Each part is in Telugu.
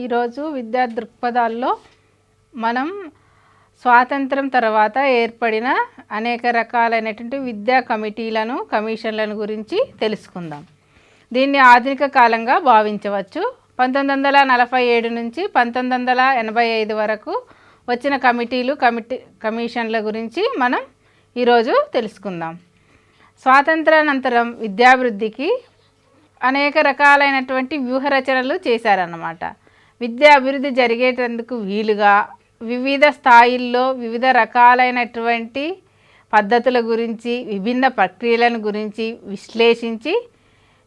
ఈరోజు విద్యా దృక్పథాల్లో మనం స్వాతంత్రం తర్వాత ఏర్పడిన అనేక రకాలైనటువంటి విద్యా కమిటీలను కమిషన్లను గురించి తెలుసుకుందాం. దీన్ని ఆధునిక కాలంగా భావించవచ్చు. 1947 నుంచి 1985 వరకు వచ్చిన కమిషన్ల గురించి మనం ఈరోజు తెలుసుకుందాం. స్వాతంత్రానంతరం విద్యాభివృద్ధికి అనేక రకాలైనటువంటి వ్యూహరచనలు చేశారన్నమాట. విద్యా అభివృద్ధి జరిగేటందుకు వీలుగా వివిధ స్థాయిల్లో వివిధ రకాలైనటువంటి పద్ధతుల గురించి, విభిన్న ప్రక్రియలను గురించి విశ్లేషించి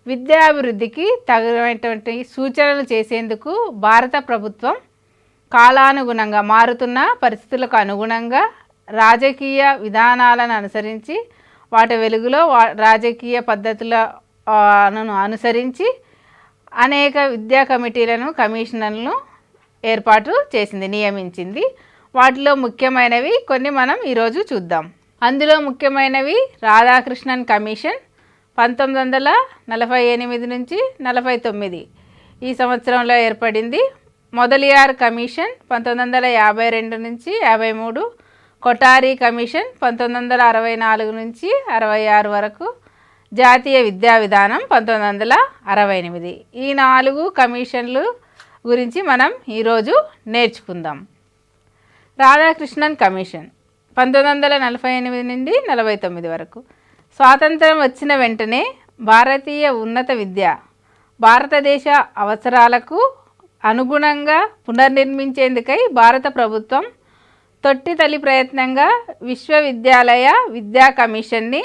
విద్యాభివృద్ధికి తగినటువంటి సూచనలు చేసేందుకు భారత ప్రభుత్వం కాలానుగుణంగా మారుతున్న పరిస్థితులకు అనుగుణంగా రాజకీయ విధానాలను అనుసరించి వాటి వెలుగులో రాజకీయ పద్ధతులను అనుసరించి అనేక విద్యా కమిటీలను కమిషనర్లను ఏర్పాటు చేసింది, నియమించింది. వాటిలో ముఖ్యమైనవి కొన్ని మనం ఈరోజు చూద్దాం. అందులో ముఖ్యమైనవి రాధాకృష్ణన్ కమిషన్ 1948 నుంచి 49 ఈ సంవత్సరంలో ఏర్పడింది. మొదలియార్ కమిషన్ 1952 నుంచి 53, కొఠారి కమిషన్ 1964 నుంచి 66 వరకు, జాతీయ విద్యా విధానం 1968. ఈ 4 కమిషన్లు గురించి మనం ఈరోజు నేర్చుకుందాం. రాధాకృష్ణన్ కమిషన్ 1948 నుండి 49 వరకు. స్వాతంత్రం వచ్చిన వెంటనే భారతీయ ఉన్నత విద్య భారతదేశ అవసరాలకు అనుగుణంగా పునర్నిర్మించేందుకై భారత ప్రభుత్వం తొట్టితల్లి ప్రయత్నంగా విశ్వవిద్యాలయ విద్యా కమిషన్ని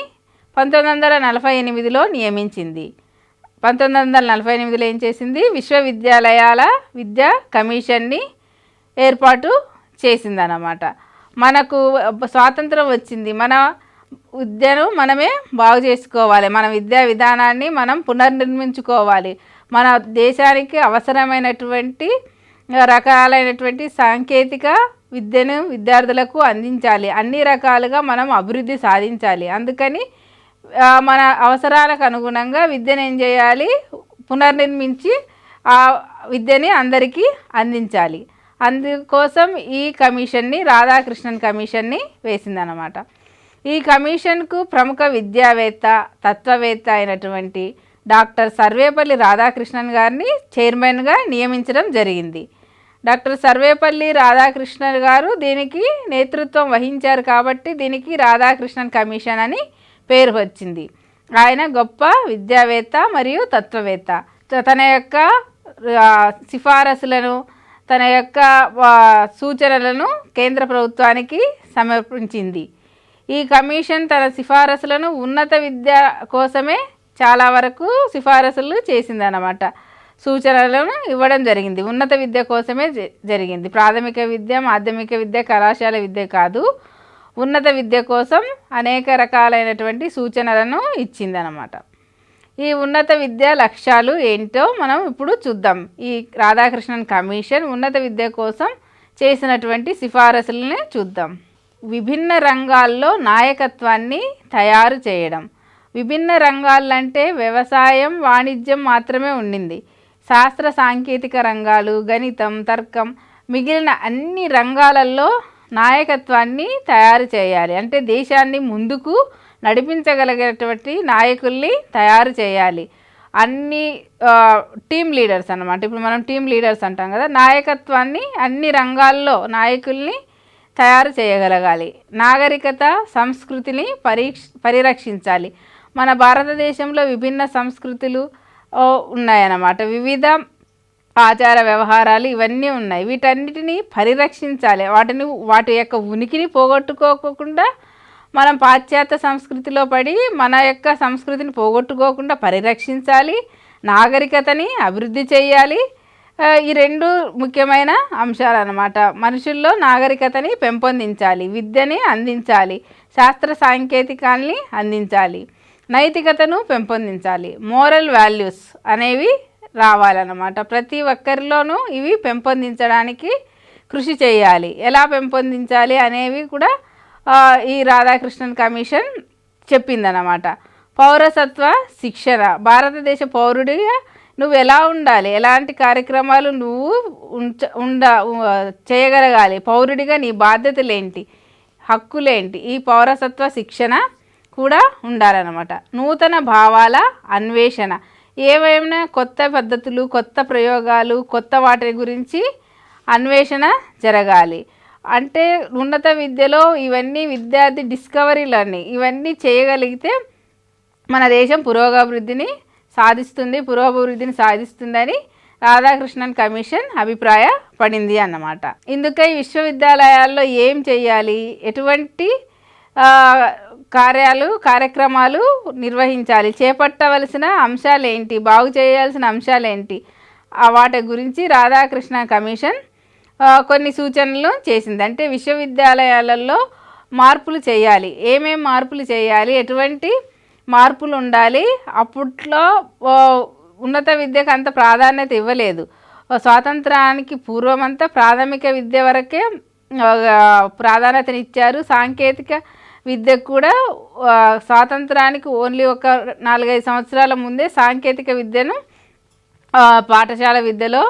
1948లో నియమించింది. 1948లో ఏం చేసింది? విశ్వవిద్యాలయాల విద్యా కమిషన్ని ఏర్పాటు చేసిందన్నమాట. మనకు స్వాతంత్రం వచ్చింది, మన విద్యను మనమే బాగు చేసుకోవాలి, మన విద్యా విధానాన్ని మనం పునర్నిర్మించుకోవాలి, మన దేశానికి అవసరమైనటువంటి రకాలైనటువంటి సాంకేతిక విద్యను విద్యార్థులకు అందించాలి, అన్ని రకాలుగా మనం అభివృద్ధి సాధించాలి. అందుకని మన అవసరాలకు అనుగుణంగా విద్యను ఏం చేయాలి? పునర్నిర్మించి ఆ విద్యని అందరికీ అందించాలి. అందుకోసం ఈ కమిషన్ని, రాధాకృష్ణన్ కమిషన్ని వేసిందనమాట. ఈ కమిషన్కు ప్రముఖ విద్యావేత్త, తత్వవేత్త అయినటువంటి డాక్టర్ సర్వేపల్లి రాధాకృష్ణన్ గారిని చైర్మన్గా నియమించడం జరిగింది. డాక్టర్ సర్వేపల్లి రాధాకృష్ణన్ గారు దీనికి నేతృత్వం వహించారు కాబట్టి దీనికి రాధాకృష్ణన్ కమిషన్ అని పేరు వచ్చింది. ఆయన గొప్ప విద్యావేత్త మరియు తత్వవేత్త. తన యొక్క సిఫారసులను, తన యొక్క సూచనలను కేంద్ర ప్రభుత్వానికి సమర్పించింది. ఈ కమిషన్ తన సిఫారసులను ఉన్నత విద్య కోసమే చాలా వరకు సిఫారసులు చేసిందన్నమాట. సూచనలను ఇవ్వడం జరిగింది. ఉన్నత విద్య కోసమే జరిగింది. ప్రాథమిక విద్య, మాధ్యమిక విద్య, కళాశాల విద్య కాదు, ఉన్నత విద్య కోసం అనేక రకాలైనటువంటి సూచనలను ఇచ్చిందనమాట. ఈ ఉన్నత విద్య లక్ష్యాలు ఏంటో మనం ఇప్పుడు చూద్దాం. ఈ రాధాకృష్ణన్ కమిషన్ ఉన్నత విద్య కోసం చేసినటువంటి సిఫారసులనే చూద్దాం. విభిన్న రంగాల్లో నాయకత్వాన్ని తయారు చేయడం. విభిన్న రంగాలంటే వ్యవసాయం, వాణిజ్యం మాత్రమే ఉండింది. శాస్త్ర సాంకేతిక రంగాలు, గణితం, తర్కం, మిగిలిన అన్ని రంగాలలో నాయకత్వాన్ని తయారు చేయాలి. అంటే దేశాన్ని ముందుకు నడిపించగలిగేటువంటి నాయకుల్ని తయారు చేయాలి. అన్ని టీమ్ లీడర్స్ అన్నమాట. ఇప్పుడు మనం టీమ్ లీడర్స్ అంటాం కదా, నాయకత్వాన్ని అన్ని రంగాల్లో నాయకుల్ని తయారు చేయగలగాలి. నాగరికత, సంస్కృతిని పరిరక్షించాలి. మన భారతదేశంలో విభిన్న సంస్కృతులు ఉన్నాయన్నమాట. వివిధ ఆచార వ్యవహారాలు ఇవన్నీ ఉన్నాయి. వీటన్నిటిని పరిరక్షించాలి. వాటి యొక్క ఉనికిని పోగొట్టుకోకుండా మనం పాశ్చాత్య సంస్కృతిలో పడి మన యొక్క సంస్కృతిని పోగొట్టుకోకుండా పరిరక్షించాలి. నాగరికతని అభివృద్ధి చేయాలి. ఈ 2 ముఖ్యమైన అంశాలు అన్నమాట. మనుషుల్లో నాగరికతని పెంపొందించాలి, విద్యని అందించాలి, శాస్త్ర సాంకేతికాల్ని అందించాలి, నైతికతను పెంపొందించాలి, మోరల్ వాల్యూస్ అనేవి రావాలన్నమాట. ప్రతి ఒక్కరిలోనూ ఇవి పెంపొందించడానికి కృషి చేయాలి. ఎలా పెంపొందించాలి అనేవి కూడా ఈ రాధాకృష్ణన్ కమిషన్ చెప్పిందన్నమాట. పౌరసత్వ శిక్షణ. భారతదేశ పౌరుడిగా నువ్వు ఎలా ఉండాలి, ఎలాంటి కార్యక్రమాలు నువ్వు చేయగలగాలి, పౌరుడిగా నీ బాధ్యతలేంటి, హక్కులేంటి, ఈ పౌరసత్వ శిక్షణ కూడా ఉండాలన్నమాట. నూతన భావాల అన్వేషణ, ఏవైనా కొత్త పద్ధతులు, కొత్త ప్రయోగాలు, కొత్త వాటి గురించి అన్వేషణ జరగాలి. అంటే ఉన్నత విద్యలో ఇవన్నీ విద్యార్థి డిస్కవరీ లెర్నింగ్ ఇవన్నీ చేయగలిగితే మన దేశం పురోగభివృద్ధిని సాధిస్తుందని రాధాకృష్ణన్ కమిషన్ అభిప్రాయపడింది అన్నమాట. ఇందుకై విశ్వవిద్యాలయాల్లో ఏం చేయాలి, ఎటువంటి కార్యక్రమాలు నిర్వహించాలి, చేపట్టవలసిన అంశాలేంటి, బాగు చేయాల్సిన అంశాలేంటి, వాటి గురించి రాధాకృష్ణ కమిషన్ కొన్ని సూచనలు చేసింది. అంటే విశ్వవిద్యాలయాలలో మార్పులు చేయాలి, ఏమేం మార్పులు చేయాలి, ఎటువంటి మార్పులు ఉండాలి. అప్పట్లో ఉన్నత విద్యకు అంత ప్రాధాన్యత ఇవ్వలేదు. స్వాతంత్రానికి పూర్వమంతా ప్రాథమిక విద్య వరకే ప్రాధాన్యతనిచ్చారు. సాంకేతిక విద్యకు కూడా స్వాతంత్రానికి ఓన్లీ ఒక 4-5 సంవత్సరాల ముందే సాంకేతిక విద్యను పాఠశాల విద్యలో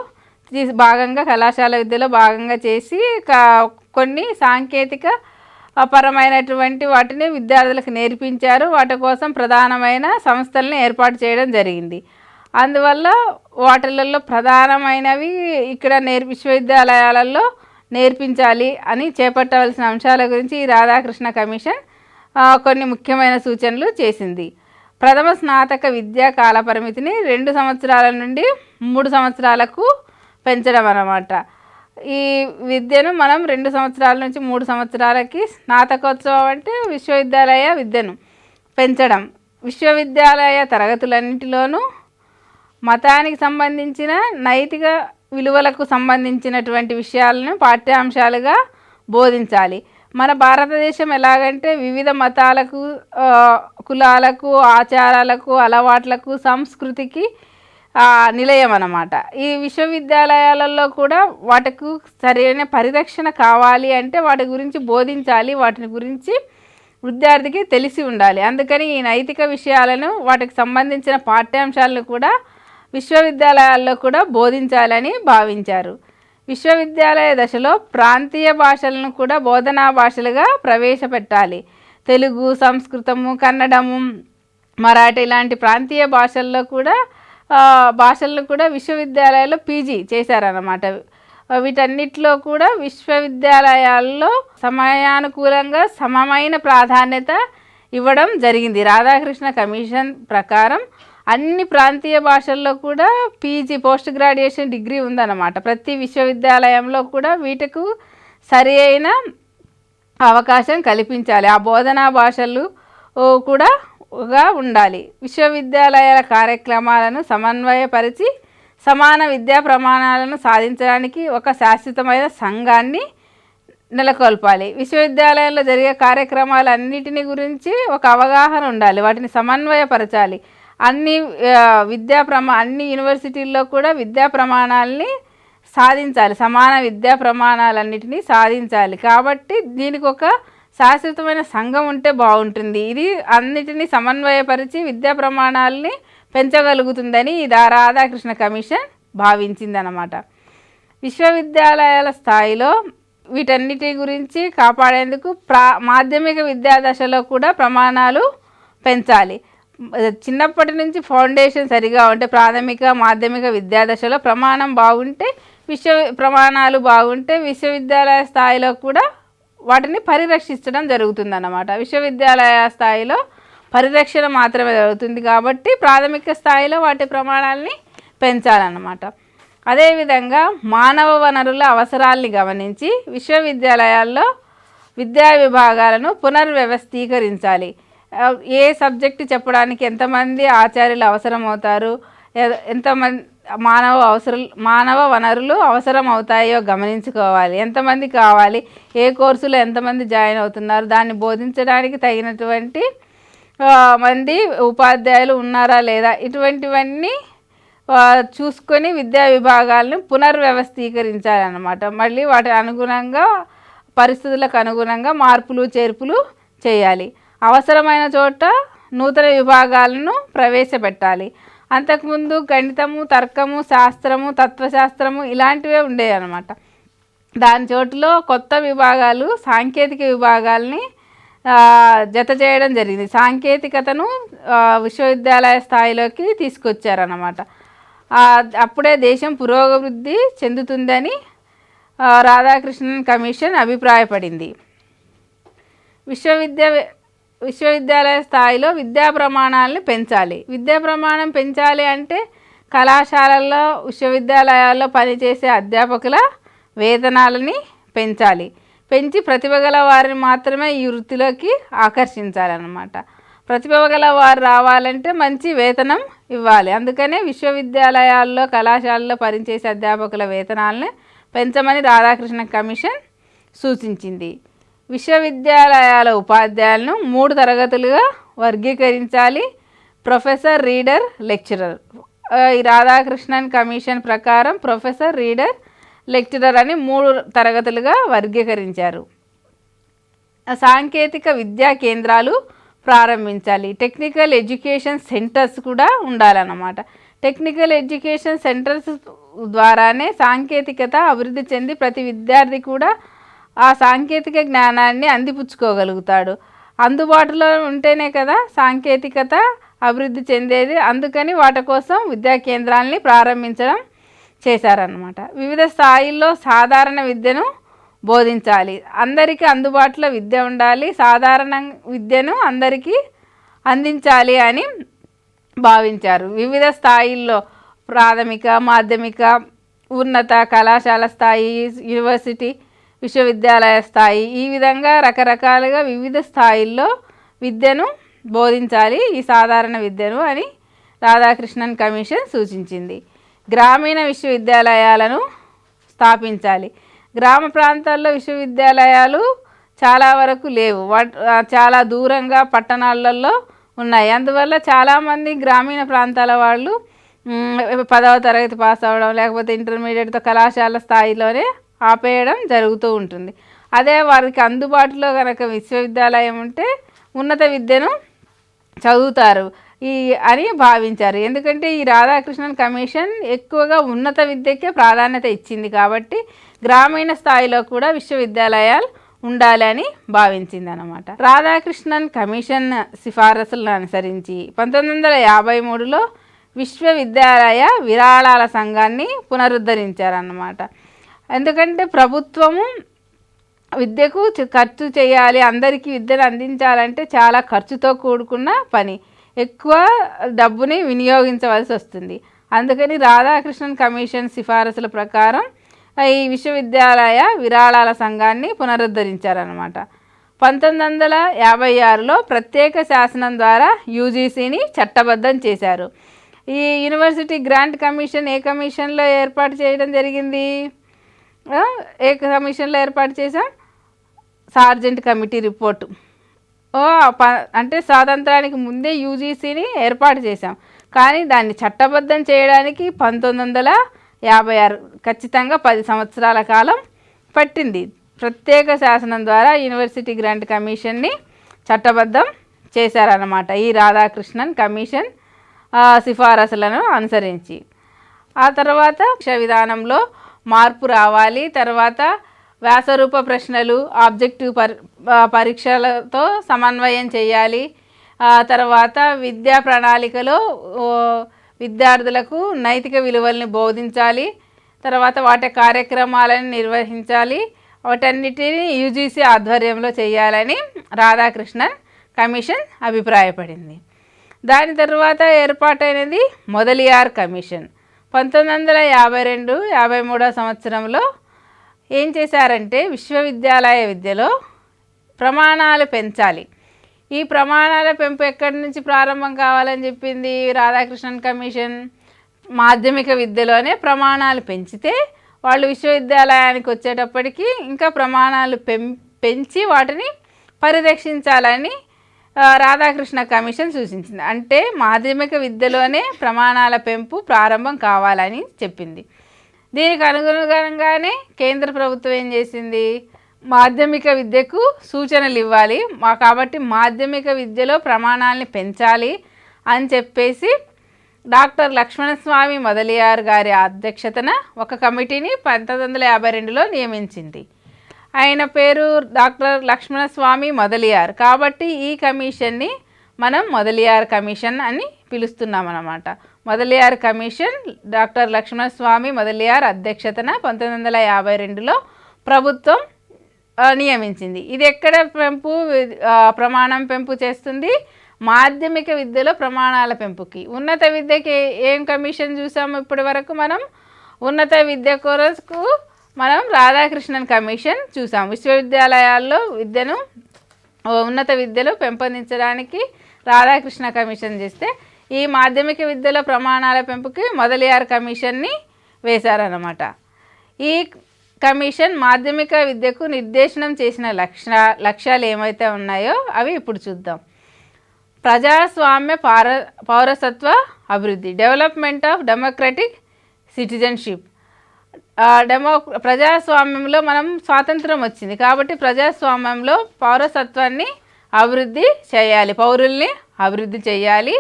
భాగంగా, కళాశాల విద్యలో భాగంగా చేసి కొన్ని సాంకేతిక పరమైనటువంటి వాటిని విద్యార్థులకు నేర్పించారు. వాటి కోసం ప్రధానమైన సంస్థలను ఏర్పాటు చేయడం జరిగింది. అందువల్ల వాటిలలో ప్రధానమైనవి ఇక్కడ విశ్వవిద్యాలయాలలో నేర్పించాలి అని చేపట్టవలసిన అంశాల గురించి ఈ రాధాకృష్ణ కమిషన్ కొన్ని ముఖ్యమైన సూచనలు చేసింది. ప్రథమ స్నాతక విద్యా కాల పరిమితిని 2 సంవత్సరాల నుండి 3 సంవత్సరాలకు పెంచడం అన్నమాట. ఈ విద్యను మనం 2 సంవత్సరాల నుంచి 3 సంవత్సరాలకి, స్నాతకోత్సవం అంటే విశ్వవిద్యాలయ విద్యను పెంచడం. విశ్వవిద్యాలయ తరగతులన్నింటిలోనూ మతానికి సంబంధించిన, నైతిక విలువలకు సంబంధించినటువంటి విషయాలను పాఠ్యాంశాలుగా బోధించాలి. మన భారతదేశం ఎలాగంటే వివిధ మతాలకు, కులాలకు, ఆచారాలకు, అలవాట్లకు, సంస్కృతికి నిలయం అన్నమాట. ఈ విశ్వవిద్యాలయాలలో కూడా వాటికి సరైన పరిరక్షణ కావాలి అంటే వాటి గురించి బోధించాలి, వాటిని గురించి విద్యార్థికి తెలిసి ఉండాలి. అందుకని ఈ నైతిక విషయాలను, వాటికి సంబంధించిన పాఠ్యాంశాలను కూడా విశ్వవిద్యాలయాల్లో కూడా బోధించాలని భావించారు. విశ్వవిద్యాలయ దశలో ప్రాంతీయ భాషలను కూడా బోధనా భాషలుగా ప్రవేశపెట్టాలి. తెలుగు, సంస్కృతము, కన్నడము, మరాఠీ ఇలాంటి ప్రాంతీయ భాషలను కూడా విశ్వవిద్యాలయాల్లో పీజీ చేశారన్నమాట. వీటన్నిటిలో కూడా విశ్వవిద్యాలయాల్లో సమయానుకూలంగా సమమైన ప్రాధాన్యత ఇవ్వడం జరిగింది. రాధాకృష్ణ కమిషన్ ప్రకారం అన్ని ప్రాంతీయ భాషల్లో కూడా పీజీ, పోస్ట్ గ్రాడ్యుయేషన్ డిగ్రీ ఉందన్నమాట. ప్రతి విశ్వవిద్యాలయంలో కూడా వీటికి సరి అయిన అవకాశం కల్పించాలి. ఆ బోధనా భాషలు కూడా ఉండాలి. విశ్వవిద్యాలయాల కార్యక్రమాలను సమన్వయపరిచి సమాన విద్యా ప్రమాణాలను సాధించడానికి ఒక శాశ్వతమైన సంఘాన్ని నెలకొల్పాలి. విశ్వవిద్యాలయంలో జరిగే కార్యక్రమాలన్నిటిని గురించి ఒక అవగాహన ఉండాలి, వాటిని సమన్వయపరచాలి. అన్ని యూనివర్సిటీల్లో కూడా విద్యా ప్రమాణాలని సాధించాలి, సమాన విద్యా ప్రమాణాలన్నిటినీ సాధించాలి. కాబట్టి దీనికి ఒక శాశ్వతమైన సంఘం ఉంటే బాగుంటుంది. ఇది అన్నిటినీ సమన్వయపరిచి విద్యా ప్రమాణాలని పెంచగలుగుతుందని రాధాకృష్ణ కమిషన్ భావించిందనమాట. విశ్వవిద్యాలయాల స్థాయిలో వీటన్నిటి గురించి కాపాడేందుకు మాధ్యమిక విద్యా దశలో కూడా ప్రమాణాలు పెంచాలి. చిన్నప్పటి నుంచి ఫౌండేషన్ సరిగా ఉంటే, ప్రాథమిక మాధ్యమిక విద్యా దశలో ప్రమాణం బాగుంటే, ప్రమాణాలు బాగుంటే విశ్వవిద్యాలయ స్థాయిలో కూడా వాటిని పరిరక్షించడం జరుగుతుందన్నమాట. విశ్వవిద్యాలయ స్థాయిలో పరిరక్షణ మాత్రమే జరుగుతుంది కాబట్టి ప్రాథమిక స్థాయిలో వాటి ప్రమాణాలని పెంచాలన్నమాట. అదేవిధంగా మానవ వనరుల అవసరాల్ని గమనించి విశ్వవిద్యాలయాల్లో విద్యా విభాగాలను పునర్వ్యవస్థీకరించాలి. ఏ సబ్జెక్టు చెప్పడానికి ఎంతమంది ఆచార్యులు అవసరమవుతారు, ఎంతమంది మానవ వనరులు అవసరం అవుతాయో గమనించుకోవాలి. ఎంతమంది కావాలి, ఏ కోర్సులో ఎంతమంది జాయిన్ అవుతున్నారు, దాన్ని బోధించడానికి తగినటువంటి మంది ఉపాధ్యాయులు ఉన్నారా లేదా, ఇటువంటివన్నీ చూసుకొని విద్యా విభాగాలను పునర్వ్యవస్థీకరించాలన్నమాట. మళ్ళీ వాటి అనుగుణంగా, పరిస్థితులకు అనుగుణంగా మార్పులు చేర్పులు చేయాలి. అవసరమైన చోట నూతన విభాగాలను ప్రవేశపెట్టాలి. అంతకుముందు గణితము, తర్కము, శాస్త్రము, తత్వశాస్త్రము ఇలాంటివే ఉండేవి అన్నమాట. దాని చోటులో కొత్త విభాగాలు, సాంకేతిక విభాగాల్ని జత చేయడం జరిగింది. సాంకేతికతను విశ్వవిద్యాలయ స్థాయిలోకి తీసుకొచ్చారన్నమాట. అప్పుడే దేశం పురోభివృద్ధి చెందుతుందని రాధాకృష్ణన్ కమిషన్ అభిప్రాయపడింది. విశ్వవిద్యాలయ స్థాయిలో విద్యా ప్రమాణాలను పెంచాలి. విద్యా ప్రమాణం పెంచాలి అంటే కళాశాలల్లో, విశ్వవిద్యాలయాల్లో పనిచేసే అధ్యాపకుల వేతనాలని పెంచాలి. పెంచి ప్రతిభ గల వారిని మాత్రమే ఈ వృత్తిలోకి ఆకర్షించాలన్నమాట. ప్రతిభ గల వారు రావాలంటే మంచి వేతనం ఇవ్వాలి. అందుకనే విశ్వవిద్యాలయాల్లో, కళాశాలల్లో పనిచేసే అధ్యాపకుల వేతనాలను పెంచమని రాధాకృష్ణ కమిషన్ సూచించింది. విశ్వవిద్యాలయాల ఉపాధ్యాయులను 3 తరగతులుగా వర్గీకరించాలి. Professor, reader, lecturer. ఈ రాధాకృష్ణన్ కమిషన్ ప్రకారం ప్రొఫెసర్, రీడర్, లెక్చరర్ అని 3 తరగతులుగా వర్గీకరించారు. సాంకేతిక విద్యా కేంద్రాలు ప్రారంభించాలి. టెక్నికల్ ఎడ్యుకేషన్ సెంటర్స్ కూడా ఉండాలన్నమాట. టెక్నికల్ ఎడ్యుకేషన్ సెంటర్స్ ద్వారానే సాంకేతికత అభివృద్ధి చెంది ప్రతి విద్యార్థి కూడా ఆ సాంకేతిక జ్ఞానాన్ని అందిపుచ్చుకోగలుగుతాడు. అందుబాటులో ఉంటేనే కదా సాంకేతికత అభివృద్ధి చెందేది. అందుకని వాటి కోసం విద్యా కేంద్రాలని ప్రారంభించడం చేశారన్నమాట. వివిధ స్థాయిల్లో సాధారణ విద్యను బోధించాలి. అందరికీ అందుబాటులో విద్య ఉండాలి. సాధారణ విద్యను అందరికీ అందించాలి అని భావించారు. వివిధ స్థాయిల్లో ప్రాథమిక, మాధ్యమిక, ఉన్నత కళాశాల స్థాయి, యూనివర్సిటీ, విశ్వవిద్యాలయ స్థాయి, ఈ విధంగా రకరకాలుగా వివిధ స్థాయిల్లో విద్యను బోధించాలి, ఈ సాధారణ విద్యను అని రాధాకృష్ణన్ కమిషన్ సూచించింది. గ్రామీణ విశ్వవిద్యాలయాలను స్థాపించాలి. గ్రామ ప్రాంతాల్లో విశ్వవిద్యాలయాలు చాలా వరకు లేవు. చాలా దూరంగా పట్టణాలలో ఉన్నాయి. అందువల్ల చాలామంది గ్రామీణ ప్రాంతాల వాళ్ళు 10వ తరగతి పాస్ అవ్వడం, లేకపోతే ఇంటర్మీడియట్తో కళాశాల స్థాయిలోనే ఆపేయడం జరుగుతూ ఉంటుంది. అదే వారికి అందుబాటులో కనుక విశ్వవిద్యాలయం ఉంటే ఉన్నత విద్యను చదువుతారు అని భావించారు. ఎందుకంటే ఈ రాధాకృష్ణన్ కమిషన్ ఎక్కువగా ఉన్నత విద్యకే ప్రాధాన్యత ఇచ్చింది కాబట్టి గ్రామీణ స్థాయిలో కూడా విశ్వవిద్యాలయాలు ఉండాలని భావించింది అన్నమాట. రాధాకృష్ణన్ కమిషన్ సిఫారసులను అనుసరించి 1953లో విశ్వవిద్యాలయ విరాళాల సంఘాన్ని పునరుద్ధరించారన్నమాట. ఎందుకంటే ప్రభుత్వము విద్యకు ఖర్చు చేయాలి, అందరికీ విద్యను అందించాలంటే చాలా ఖర్చుతో కూడుకున్న పని, ఎక్కువ డబ్బుని వినియోగించవలసి వస్తుంది. అందుకని రాధాకృష్ణన్ కమిషన్ సిఫారసుల ప్రకారం ఈ విశ్వవిద్యాలయ విరాళాల సంఘాన్ని పునరుద్ధరించారన్నమాట. 1956లో ప్రత్యేక శాసనం ద్వారా యూజీసీని చట్టబద్ధం చేశారు. ఈ యూనివర్సిటీ గ్రాంట్ కమిషన్ ఏ కమిషన్లో ఏర్పాటు చేయడం జరిగింది? ఏ కమిషన్లో ఏర్పాటు చేసాం? Sergeant committee report. అంటే స్వాతంత్రానికి ముందే యూజీసీని ఏర్పాటు చేశాం, కానీ దాన్ని చట్టబద్ధం చేయడానికి 1956, ఖచ్చితంగా 10 సంవత్సరాల కాలం పట్టింది. ప్రత్యేక శాసనం ద్వారా యూనివర్సిటీ గ్రాంట్ కమిషన్ని చట్టబద్ధం చేశారన్నమాట ఈ రాధాకృష్ణన్ కమిషన్ సిఫారసులను అనుసరించి. ఆ తర్వాత విధానంలో మార్పు రావాలి. తర్వాత వ్యాసరూప ప్రశ్నలు, ఆబ్జెక్టివ్ పరీక్షలతో సమన్వయం చేయాలి. తర్వాత విద్యా ప్రణాళికలో విద్యార్థులకు నైతిక విలువల్ని బోధించాలి. తర్వాత వాటి కార్యక్రమాలను నిర్వహించాలి. వాటన్నిటిని యూజీసీ ఆధ్వర్యంలో చేయాలని రాధాకృష్ణన్ కమిషన్ అభిప్రాయపడింది. దాని తర్వాత ఏర్పాటైనది మొదలియార్ కమిషన్. 1952-53 సంవత్సరంలో ఏం చేశారంటే విశ్వవిద్యాలయ విద్యలో ప్రమాణాలు పెంచాలి. ఈ ప్రమాణాల పెంపు ఎక్కడి నుంచి ప్రారంభం కావాలని చెప్పింది రాధాకృష్ణన్ కమిషన్? మాధ్యమిక విద్యలోనే ప్రమాణాలు పెంచితే వాళ్ళు విశ్వవిద్యాలయానికి వచ్చేటప్పటికి ఇంకా ప్రమాణాలు పెంచి వాటిని పరిరక్షించాలని రాధాకృష్ణ కమిషన్ సూచించింది. అంటే మాధ్యమిక విద్యలోనే ప్రమాణాల పెంపు ప్రారంభం కావాలని చెప్పింది. దీనికి అనుగుణంగానే కేంద్ర ప్రభుత్వం ఏం చేసింది? మాధ్యమిక విద్యకు సూచనలు ఇవ్వాలి, కాబట్టి మాధ్యమిక విద్యలో ప్రమాణాలని పెంచాలి అని చెప్పేసి డాక్టర్ లక్ష్మణస్వామి మొదలియార్ గారి అధ్యక్షతన ఒక కమిటీని 1952లో నియమించింది. ఆయన పేరు డాక్టర్ లక్ష్మణస్వామి మొదలియార్ కాబట్టి ఈ కమిషన్ని మనం మొదలియార్ కమిషన్ అని పిలుస్తున్నాం అన్నమాట. మొదలియార్ కమిషన్ డాక్టర్ లక్ష్మణస్వామి మొదలియార్ అధ్యక్షతన 1952లో ప్రభుత్వం నియమించింది. ఇది ఎక్కడ ప్రమాణం పెంపు చేస్తుంది? మాధ్యమిక విద్యలో ప్రమాణాల పెంపుకి. ఉన్నత విద్యకి ఏం కమిషన్ చూసాము ఇప్పటి వరకు? మనం ఉన్నత విద్య కొరకు మనం రాధాకృష్ణన్ కమిషన్ చూసాం. విశ్వవిద్యాలయాల్లో ఉన్నత విద్యలో పెంపొందించడానికి రాధాకృష్ణ కమిషన్ చేస్తే, ఈ మాధ్యమిక విద్యలో ప్రమాణాల పెంపుకి మొదలియార్ కమిషన్ని వేశారన్నమాట. ఈ కమిషన్ మాధ్యమిక విద్యకు నిర్దేశనం చేసిన లక్ష్యాలు ఏమైతే ఉన్నాయో అవి ఇప్పుడు చూద్దాం. ప్రజాస్వామ్య పౌరసత్వ అభివృద్ధి, డెవలప్మెంట్ ఆఫ్ డెమోక్రటిక్ సిటిజన్షిప్. ప్రజాస్వామ్యంలో మనం స్వాతంత్రం వచ్చింది కాబట్టి ప్రజాస్వామ్యంలో పౌరసత్వాన్ని అభివృద్ధి చేయాలి, పౌరుల్ని అభివృద్ధి చేయాలి.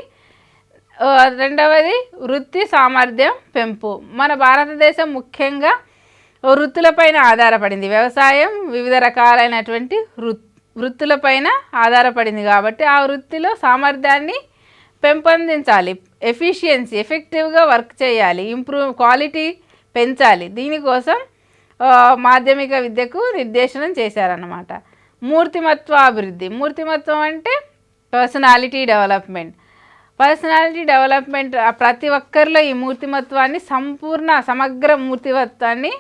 రెండవది వృత్తి సామర్థ్యం పెంపు. మన భారతదేశం ముఖ్యంగా వృత్తులపైన ఆధారపడింది. వ్యవసాయం వివిధ రకాలైనటువంటి వృత్తులపైన ఆధారపడింది కాబట్టి ఆ వృత్తిలో సామర్థ్యాన్ని పెంపొందించాలి, ఎఫెక్టివ్గా వర్క్ చేయాలి, క్వాలిటీ పెంచాలి. దీనికోసం మాధ్యమిక విద్యకు నిర్దేశనం చేశారన్నమాట. మూర్తిమత్వ అభివృద్ధి. మూర్తిమత్వం అంటే పర్సనాలిటీ డెవలప్మెంట్. ప్రతి ఒక్కరిలో ఈ మూర్తిమత్వాన్ని సమగ్ర మూర్తిమత్వాన్ని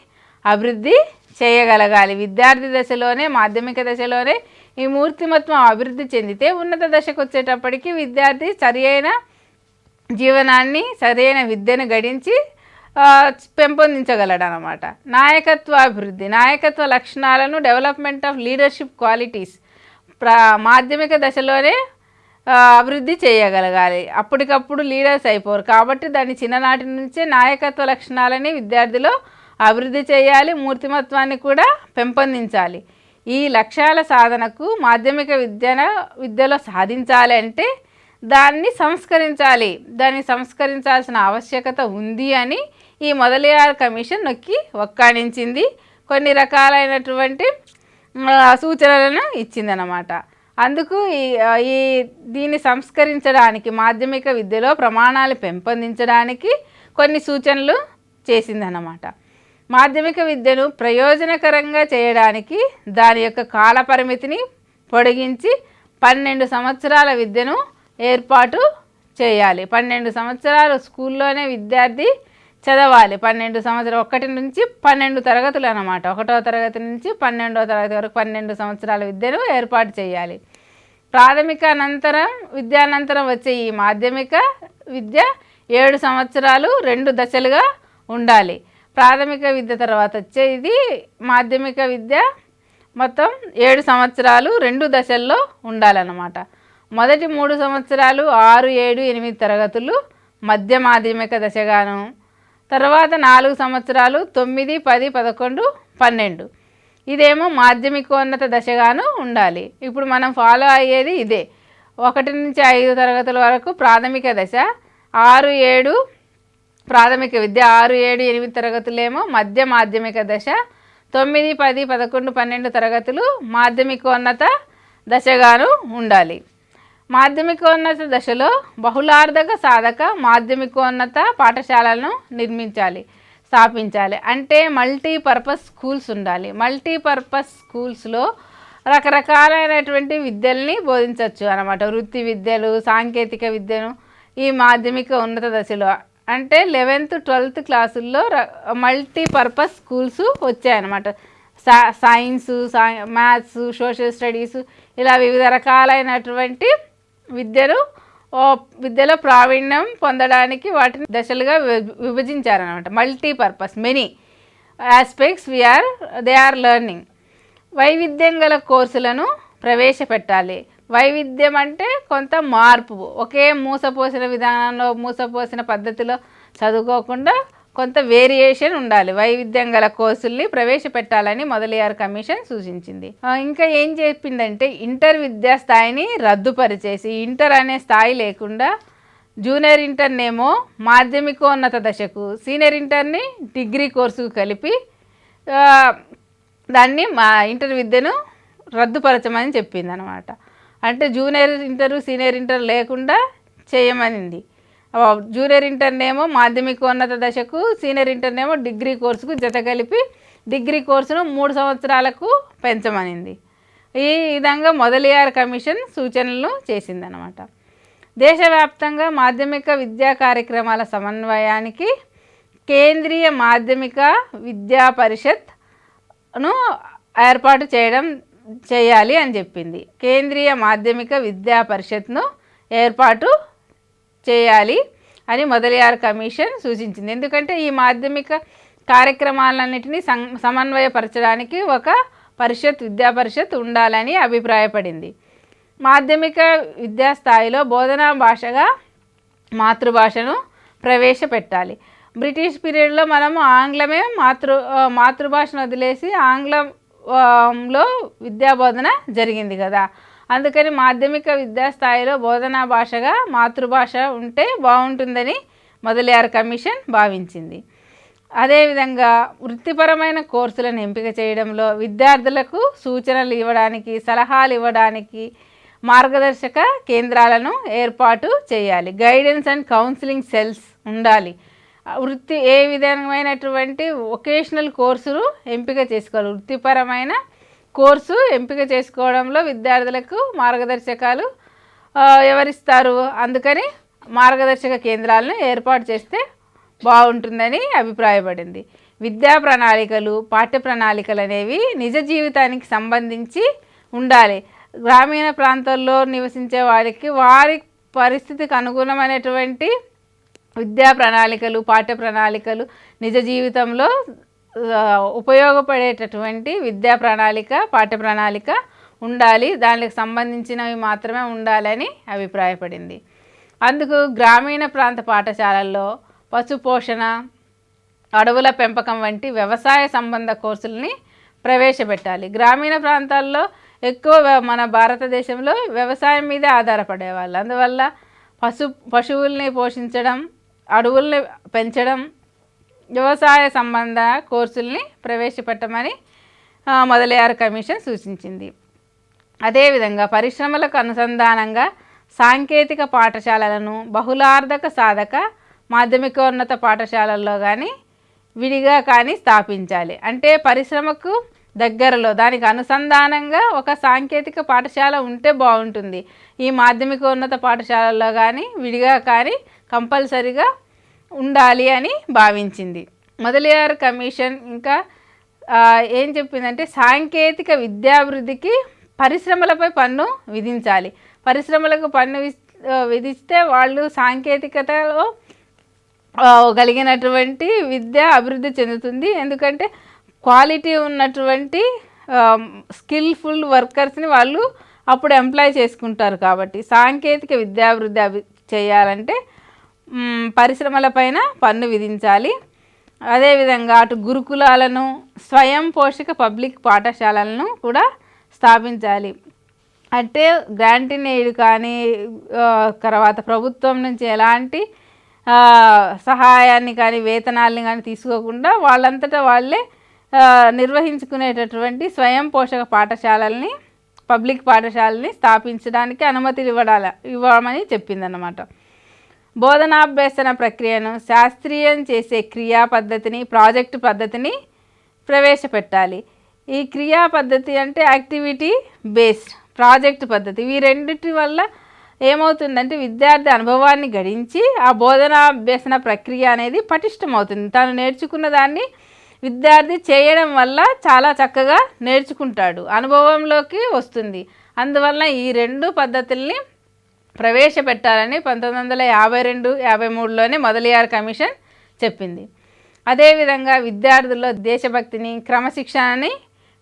అభివృద్ధి చేయగలగాలి. విద్యార్థి దశలోనే, మాధ్యమిక దశలోనే ఈ మూర్తిమత్వం అభివృద్ధి చెందితే ఉన్నత దశకు వచ్చేటప్పటికి విద్యార్థి సరియైన జీవనాన్ని, సరైన విద్యను గడించి పెంపొందించగలడు అన్నమాట. నాయకత్వ అభివృద్ధి. నాయకత్వ లక్షణాలను, డెవలప్మెంట్ ఆఫ్ లీడర్షిప్ క్వాలిటీస్ మాధ్యమిక దశలోనే అభివృద్ధి చేయగలగాలి. అప్పటికప్పుడు లీడర్స్ అయిపోరు కాబట్టి దాన్ని చిన్ననాటి నుంచే నాయకత్వ లక్షణాలని విద్యార్థిలో అభివృద్ధి చేయాలి, మూర్తిమత్వాన్ని కూడా పెంపొందించాలి. ఈ లక్ష్యాల సాధనకు మాధ్యమిక విద్యలో సాధించాలి అంటే దాన్ని సంస్కరించాల్సిన ఆవశ్యకత ఉంది అని ఈ మొదలియార్ కమిషన్ నొక్కి ఒక్కాణించింది. కొన్ని రకాలైనటువంటి సూచనలను ఇచ్చిందనమాట. అందుకు దీన్ని సంస్కరించడానికి, మాధ్యమిక విద్యలో ప్రమాణాలు పెంపొందించడానికి కొన్ని సూచనలు చేసిందన్నమాట. మాధ్యమిక విద్యను ప్రయోజనకరంగా చేయడానికి దాని యొక్క కాల పరిమితిని పొడిగించి 12 సంవత్సరాల విద్యను ఏర్పాటు చేయాలి. 12 సంవత్సరాలు స్కూల్లోనే విద్యార్థి చదవాలి. 12 సంవత్సరాలు, 1 నుంచి 12 తరగతులు అన్నమాట. 1వ తరగతి నుంచి 12వ తరగతి వరకు 12 సంవత్సరాల విద్యను ఏర్పాటు చేయాలి. విద్యానంతరం వచ్చే ఈ మాధ్యమిక విద్య 7 సంవత్సరాలు 2 దశలుగా ఉండాలి. ప్రాథమిక విద్య తర్వాత వచ్చే ఇది మాధ్యమిక విద్య మొత్తం 7 సంవత్సరాలు 2 దశల్లో ఉండాలన్నమాట. మొదటి 3 సంవత్సరాలు 6, 7, 8 తరగతులు మధ్య మాధ్యమిక దశగాను, తర్వాత 4 సంవత్సరాలు 9, 10, 11, 12 ఇదేమో మాధ్యమికోన్నత దశగాను ఉండాలి. ఇప్పుడు మనం ఫాలో అయ్యేది ఇదే. 1 నుంచి 5 తరగతుల వరకు ప్రాథమిక దశ, 6, 7 ప్రాథమిక విద్య, 6, 7, 8 తరగతులేమో మధ్య మాధ్యమిక దశ, 9, 10, 11, 12 తరగతులు మాధ్యమికోన్నత దశగాను ఉండాలి. మాధ్యమికోన్నత దశలో బహుళార్థక సాధక మాధ్యమికోన్నత పాఠశాలను స్థాపించాలి. అంటే మల్టీపర్పస్ స్కూల్స్ ఉండాలి. మల్టీపర్పస్ స్కూల్స్లో రకరకాలైనటువంటి విద్యల్ని బోధించవచ్చు అన్నమాట. వృత్తి విద్యలు, సాంకేతిక విద్యను ఈ మాధ్యమిక ఉన్నత దశలో అంటే 11th, 12th క్లాసుల్లో మల్టీపర్పస్ స్కూల్స్ వచ్చాయన్నమాట. సైన్స్, మ్యాథ్స్, సోషల్ స్టడీస్ ఇలా వివిధ రకాలైనటువంటి విద్యలో ప్రావీణ్యం పొందడానికి వాటిని దశలుగా విభజించారనమాట. Multipurpose many aspects they are learning. వైవిధ్యం గల కోర్సులను ప్రవేశపెట్టాలి. వైవిధ్యం అంటే కొంత మార్పు, ఒకే మూసపోసిన విధానంలో, మూసపోసిన పద్ధతిలో చదువుకోకుండా కొంత వేరియేషన్ ఉండాలి. వైవిధ్యం గల కోర్సుల్ని ప్రవేశపెట్టాలని మొదలియార్ కమిషన్ సూచించింది. ఇంకా ఏం చెప్పిందంటే ఇంటర్ విద్యా స్థాయిని రద్దుపరిచేసి ఇంటర్ అనే స్థాయి లేకుండా జూనియర్ ఇంటర్నేమో మాధ్యమికోన్నత దశకు, సీనియర్ ఇంటర్ని డిగ్రీ కోర్సుకు కలిపి దాన్ని మా ఇంటర్ విద్యను రద్దుపరచమని చెప్పింది అనమాట. అంటే జూనియర్ ఇంటరు సీనియర్ ఇంటర్ లేకుండా చేయమనింది. జూనియర్ ఇంటర్నేమో మాధ్యమికోన్నత దశకు, సీనియర్ ఇంటర్నేమో డిగ్రీ కోర్సుకు జత కలిపి డిగ్రీ కోర్సును 3 సంవత్సరాలకు పెంచమనింది. ఈ విధంగా మొదలియార్ కమిషన్ సూచనలు చేసిందనమాట. దేశవ్యాప్తంగా మాధ్యమిక విద్యా కార్యక్రమాల సమన్వయానికి కేంద్రీయ మాధ్యమిక విద్యా పరిషత్ను ఏర్పాటు చేయాలి అని చెప్పింది. కేంద్రీయ మాధ్యమిక విద్యా పరిషత్ను ఏర్పాటు చేయాలి అని మొదలియార్ కమిషన్ సూచించింది. ఎందుకంటే ఈ మాధ్యమిక కార్యక్రమాలన్నింటినీ సమన్వయపరచడానికి ఒక విద్యా పరిషత్ ఉండాలని అభిప్రాయపడింది. మాధ్యమిక విద్యా స్థాయిలో బోధనా భాషగా మాతృభాషను ప్రవేశపెట్టాలి. బ్రిటిష్ పీరియడ్లో మనము ఆంగ్లమే మాతృభాషను వదిలేసి ఆంగ్లంలో విద్యాబోధన జరిగింది కదా. అందుకని మాధ్యమిక విద్యా స్థాయిలో బోధనా భాషగా మాతృభాష ఉంటే బాగుంటుందని మొదలియార్ కమిషన్ భావించింది. అదేవిధంగా వృత్తిపరమైన కోర్సులను ఎంపిక చేయడంలో విద్యార్థులకు సూచనలు ఇవ్వడానికి, సలహాలు ఇవ్వడానికి మార్గదర్శక కేంద్రాలను ఏర్పాటు చేయాలి. గైడెన్స్ అండ్ కౌన్సిలింగ్ సెల్స్ ఉండాలి. ఏ విధమైనటువంటి వొకేషనల్ కోర్సులు ఎంపిక చేసుకోవాలి. వృత్తిపరమైన కోర్సు ఎంపిక చేసుకోవడంలో విద్యార్థులకు మార్గదర్శకాలు ఎవరిస్తారు? అందుకని మార్గదర్శక కేంద్రాలను ఏర్పాటు చేస్తే బాగుంటుందని అభిప్రాయపడింది. విద్యా ప్రణాళికలు, పాఠ్య ప్రణాళికలు అనేవి నిజ జీవితానికి సంబంధించి ఉండాలి. గ్రామీణ ప్రాంతాల్లో నివసించే వారికి వారి పరిస్థితికి అనుగుణమైనటువంటి విద్యా ప్రణాళికలు, పాఠ్య ప్రణాళికలు నిజ జీవితంలో ఉపయోగపడేటటువంటి విద్యా ప్రణాళిక, పాఠ్య ప్రణాళిక ఉండాలి. దానికి సంబంధించినవి మాత్రమే ఉండాలని అభిప్రాయపడింది. అందుకు గ్రామీణ ప్రాంత పాఠశాలల్లో పశుపోషణ, అడవుల పెంపకం వంటి వ్యవసాయ సంబంధ కోర్సుల్ని ప్రవేశపెట్టాలి. గ్రామీణ ప్రాంతాల్లో ఎక్కువ మన భారతదేశంలో వ్యవసాయం మీదే ఆధారపడేవాళ్ళు. అందువల్ల పశువుల్ని పోషించడం, అడవుల్ని పెంచడం, వ్యవసాయ సంబంధ కోర్సుల్ని ప్రవేశపెట్టమని మొదలియార్ కమిషన్ సూచించింది. అదేవిధంగా పరిశ్రమలకు అనుసంధానంగా సాంకేతిక పాఠశాలలను బహుళార్థక సాధక మాధ్యమికోన్నత పాఠశాలల్లో కానీ విడిగా కానీ స్థాపించాలి. అంటే పరిశ్రమకు దగ్గరలో దానికి అనుసంధానంగా ఒక సాంకేతిక పాఠశాల ఉంటే బాగుంటుంది. ఈ మాధ్యమికోన్నత పాఠశాలల్లో కానీ విడిగా కానీ కంపల్సరిగా ఉండాలి అని భావించింది. మొదలియార్ కమిషన్ ఇంకా ఏం చెప్పిందంటే సాంకేతిక విద్యాభివృద్ధికి పరిశ్రమలపై పన్ను విధించాలి. పరిశ్రమలకు పన్ను విధిస్తే వాళ్ళు సాంకేతికతలో కలిగినటువంటి విద్య అభివృద్ధి చెందుతుంది. ఎందుకంటే క్వాలిటీ ఉన్నటువంటి స్కిల్ఫుల్ వర్కర్స్ని వాళ్ళు అప్పుడు ఎంప్లాయ్ చేసుకుంటారు. కాబట్టి సాంకేతిక విద్యాభివృద్ధి చేయాలంటే పరిశ్రమలపైన పన్ను విధించాలి. అదేవిధంగా అటు గురుకులాలను, స్వయం పోషక పబ్లిక్ పాఠశాలలను కూడా స్థాపించాలి. అంటే గ్రాంట్ ఇన్ ఎయిడ్ కానీ తర్వాత ప్రభుత్వం నుంచి ఎలాంటి సహాయాన్ని కానీ వేతనాలని కానీ తీసుకోకుండా వాళ్ళంతటా వాళ్ళే నిర్వహించుకునేటటువంటి స్వయం పోషక పాఠశాలల్ని, పబ్లిక్ పాఠశాలని స్థాపించడానికి అనుమతులు ఇవ్వమని చెప్పిందన్నమాట. బోధనాభ్యసన ప్రక్రియను శాస్త్రీయం చేసే క్రియా పద్ధతిని, ప్రాజెక్టు పద్ధతిని ప్రవేశపెట్టాలి. ఈ క్రియా పద్ధతి అంటే యాక్టివిటీ బేస్డ్, ప్రాజెక్టు పద్ధతి. ఈ రెండిటి వల్ల ఏమవుతుందంటే విద్యార్థి అనుభవాన్ని గడించి ఆ బోధనాభ్యసన ప్రక్రియ అనేది పటిష్టమవుతుంది. తాను నేర్చుకున్న దాన్ని విద్యార్థి చేయడం వల్ల చాలా చక్కగా నేర్చుకుంటాడు, అనుభవంలోకి వస్తుంది. అందువల్ల ఈ రెండు పద్ధతుల్ని ప్రవేశపెట్టాలని 1952-53లోనే మొదలియార్ కమిషన్ చెప్పింది. అదేవిధంగా విద్యార్థుల్లో దేశభక్తిని, క్రమశిక్షణని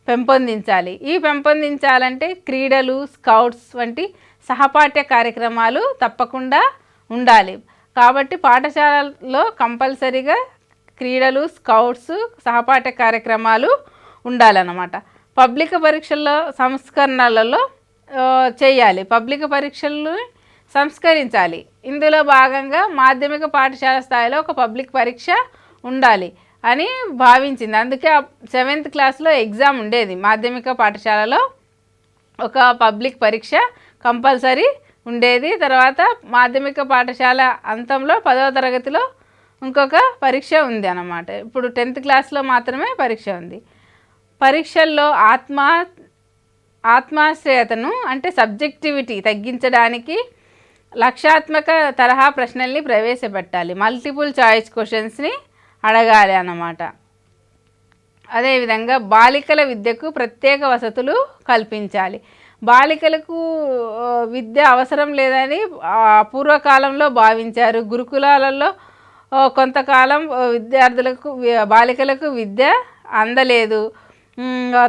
పెంపొందించాలి. పెంపొందించాలంటే క్రీడలు, స్కౌట్స్ వంటి సహపాఠ్య కార్యక్రమాలు తప్పకుండా ఉండాలి. కాబట్టి పాఠశాలలో కంపల్సరీగా క్రీడలు, స్కౌట్స్, సహపాఠ్య కార్యక్రమాలు ఉండాలన్నమాట. పబ్లిక్ పరీక్షల్లో సంస్కరణలలో చేయాలి. పబ్లిక్ పరీక్షలు సంస్కరించాలి. ఇందులో భాగంగా మాధ్యమిక పాఠశాల స్థాయిలో ఒక పబ్లిక్ పరీక్ష ఉండాలి అని భావించింది. అందుకే 7th క్లాస్లో ఎగ్జామ్ ఉండేది. మాధ్యమిక పాఠశాలలో ఒక పబ్లిక్ పరీక్ష కంపల్సరీ ఉండేది. తర్వాత మాధ్యమిక పాఠశాల అంతంలో 10వ తరగతిలో ఇంకొక పరీక్ష ఉంది అన్నమాట. ఇప్పుడు 10th క్లాస్లో మాత్రమే పరీక్ష ఉంది. పరీక్షల్లో ఆత్మాశ్రయతను అంటే సబ్జెక్టివిటీ తగ్గించడానికి లక్ష్యాత్మక తరహా ప్రశ్నల్ని ప్రవేశపెట్టాలి. మల్టిపుల్ చాయిస్ క్వశ్చన్స్ని అడగాలి అన్నమాట. అదేవిధంగా బాలికల విద్యకు ప్రత్యేక వసతులు కల్పించాలి. బాలికలకు విద్య అవసరం లేదని పూర్వకాలంలో భావించారు. గురుకులాలలో కొంతకాలం విద్యార్థులకు బాలికలకు విద్య అందలేదు.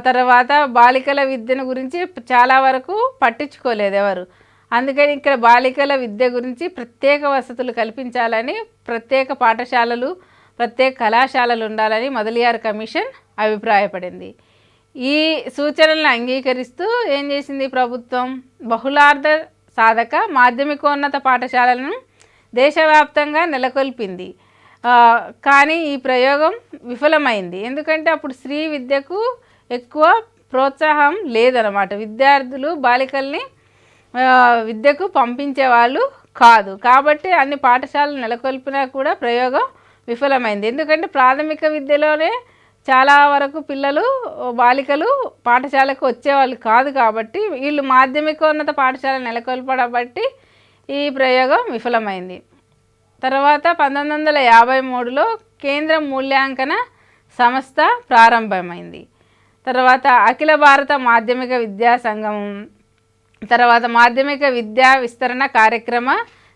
తర్వాత బాలికల విద్యను గురించి చాలా వరకు పట్టించుకోలేదు ఎవరు. అందుకని ఇక్కడ బాలికల విద్య గురించి ప్రత్యేక వసతులు కల్పించాలని, ప్రత్యేక పాఠశాలలు, ప్రత్యేక కళాశాలలు ఉండాలని మొదలియార్ కమిషన్ అభిప్రాయపడింది. ఈ సూచనలను అంగీకరిస్తూ ఏం చేసింది ప్రభుత్వం? బహుళార్థ సాధక మాధ్యమికోన్నత పాఠశాలను దేశవ్యాప్తంగా నెలకొల్పింది. కానీ ఈ ప్రయోగం విఫలమైంది. ఎందుకంటే అప్పుడు స్త్రీ విద్యకు ఎక్కువ ప్రోత్సాహం లేదన్నమాట. విద్యార్థులు బాలికల్ని విద్యకు పంపించేవాళ్ళు కాదు. కాబట్టి అన్ని పాఠశాలలు నెలకొల్పినా కూడా ప్రయోగం విఫలమైంది. ఎందుకంటే ప్రాథమిక విద్యలోనే చాలా వరకు బాలికలు పాఠశాలకు వచ్చేవాళ్ళు కాదు. కాబట్టి వీళ్ళు మాధ్యమికోన్నత పాఠశాల నెలకొల్పబట్టి ఈ ప్రయోగం విఫలమైంది. తర్వాత 1953లో కేంద్ర మూల్యాంకన సంస్థ ప్రారంభమైంది. తర్వాత అఖిల భారత మాధ్యమిక విద్యా సంఘం, తర్వాత మాధ్యమిక విద్యా విస్తరణ కార్యక్రమ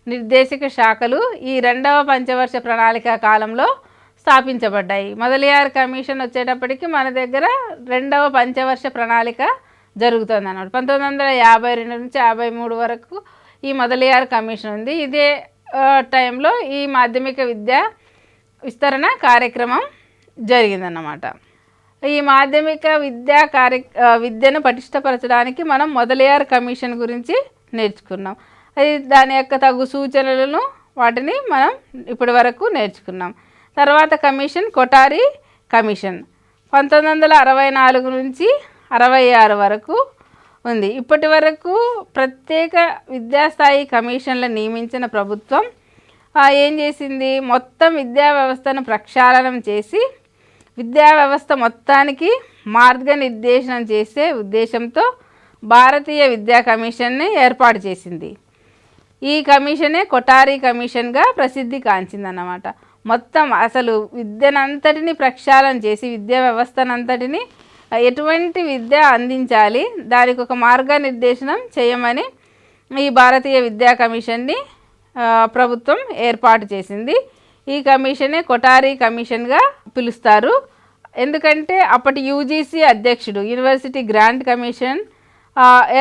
నిర్దేశక శాఖలు ఈ 2వ పంచవర్ష ప్రణాళిక కాలంలో స్థాపించబడ్డాయి. మొదలియార్ కమిషన్ వచ్చేటప్పటికి మన దగ్గర 2వ పంచవర్ష ప్రణాళిక జరుగుతుంది అన్నమాట. 1952 నుంచి 53 వరకు ఈ మొదలియార్ కమిషన్ ఉంది. ఇదే టైంలో ఈ మాధ్యమిక విద్యా విస్తరణ కార్యక్రమం జరిగిందన్నమాట. ఈ మాధ్యమిక విద్యను పటిష్టపరచడానికి మనం మొదలియార్ కమిషన్ గురించి నేర్చుకున్నాం. అది దాని యొక్క తగు సూచనలను వాటిని మనం ఇప్పటి వరకు నేర్చుకున్నాం. తర్వాత కమిషన్ కొఠారి కమిషన్ 1964 నుంచి 66 వరకు ఉంది. ఇప్పటి వరకు ప్రత్యేక విద్యాస్థాయి కమిషన్లను నియమించిన ప్రభుత్వం ఏం చేసింది? మొత్తం విద్యా వ్యవస్థను ప్రక్షాళనం చేసి విద్యా వ్యవస్థ మొత్తానికి మార్గనిర్దేశనం చేసే ఉద్దేశంతో భారతీయ విద్యా కమిషన్ని ఏర్పాటు చేసింది. ఈ కమిషనే కొఠారి కమిషన్గా ప్రసిద్ధి కాంచిందన్నమాట. మొత్తం అసలు విద్యనంతటిని ప్రక్షాళన చేసి విద్యా వ్యవస్థనంతటిని ఎటువంటి విద్య అందించాలి, దానికి ఒక మార్గనిర్దేశనం చేయమని ఈ భారతీయ విద్యా కమిషన్ని ప్రభుత్వం ఏర్పాటు చేసింది. ఈ కమిషనే కొఠారి కమిషన్గా పిలుస్తారు. ఎందుకంటే అప్పటి యూజీసీ అధ్యక్షుడు యూనివర్సిటీ గ్రాంట్ కమిషన్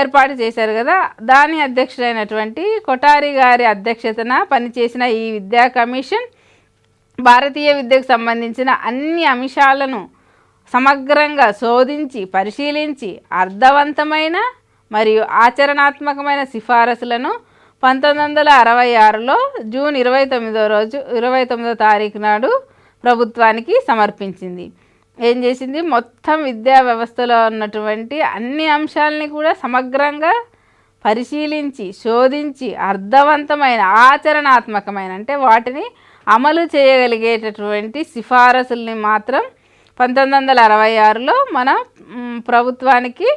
ఏర్పాటు చేశారు కదా, దాని అధ్యక్షుడైనటువంటి కొఠారి గారి అధ్యక్షతన పనిచేసిన ఈ విద్యా కమిషన్ భారతీయ విద్యకు సంబంధించిన అన్ని అంశాలను సమగ్రంగా శోధించి పరిశీలించి అర్థవంతమైన మరియు ఆచరణాత్మకమైన సిఫారసులను 1966లో జూన్ 29వ తారీఖు నాడు ప్రభుత్వానికి సమర్పించింది. ఏం చేసింది? మొత్తం విద్యా వ్యవస్థలో ఉన్నటువంటి అన్ని అంశాలని కూడా సమగ్రంగా పరిశీలించి శోధించి అర్థవంతమైన ఆచరణాత్మకమైన అంటే వాటిని అమలు చేయగలిగేటటువంటి సిఫారసుల్ని మాత్రం 1966లో మన ప్రభుత్వానికి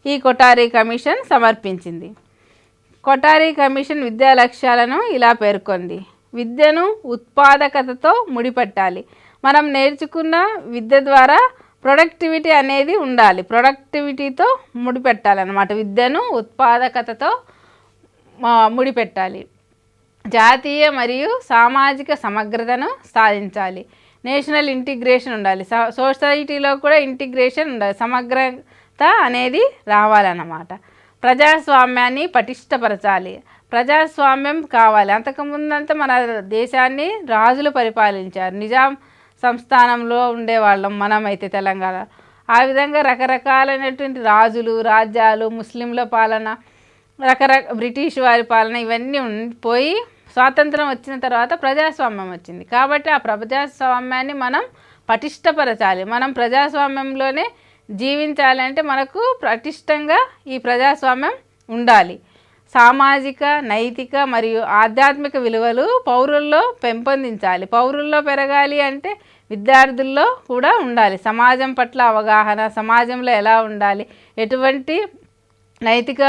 ఈ కొఠారి కమిషన్ సమర్పించింది. కొఠారి కమిషన్ విద్యా లక్ష్యాలను ఇలా పేర్కొంది. విద్యను ఉత్పాదకతతో ముడిపెట్టాలి. మనం నేర్చుకున్న విద్య ద్వారా ప్రొడక్టివిటీ అనేది ఉండాలి. ప్రొడక్టివిటీతో ముడిపెట్టాలన్నమాట. విద్యను ఉత్పాదకతతో ముడిపెట్టాలి. జాతీయ మరియు సామాజిక సమగ్రతను సాధించాలి. నేషనల్ ఇంటిగ్రేషన్ ఉండాలి. సొసైటీలో కూడా ఇంటిగ్రేషన్ ఉండాలి. సమగ్రత అనేది రావాలన్నమాట. ప్రజాస్వామ్యాన్ని పటిష్టపరచాలి. ప్రజాస్వామ్యం కావాలి. అంతకుముందంతా మన దేశాన్ని రాజులు పరిపాలించారు. నిజాం సంస్థానంలో ఉండేవాళ్ళం మనమైతే తెలంగాణ. ఆ విధంగా రకరకాలైనటువంటి రాజులు, రాజ్యాలు, ముస్లింల పాలన బ్రిటిష్ వారి పాలన ఇవన్నీ పోయి స్వాతంత్రం వచ్చిన తర్వాత ప్రజాస్వామ్యం వచ్చింది. కాబట్టి ఆ ప్రజాస్వామ్యాన్ని మనం పటిష్టపరచాలి. మనం ప్రజాస్వామ్యంలోనే జీవించాలంటే మనకు పటిష్టంగా ఈ ప్రజాస్వామ్యం ఉండాలి. సామాజిక, నైతిక మరియు ఆధ్యాత్మిక విలువలు పౌరుల్లో పెంపొందించాలి. పౌరుల్లో పెరగాలి అంటే విద్యార్థుల్లో కూడా ఉండాలి. సమాజం పట్ల అవగాహన, సమాజంలో ఎలా ఉండాలి, ఎటువంటి నైతిక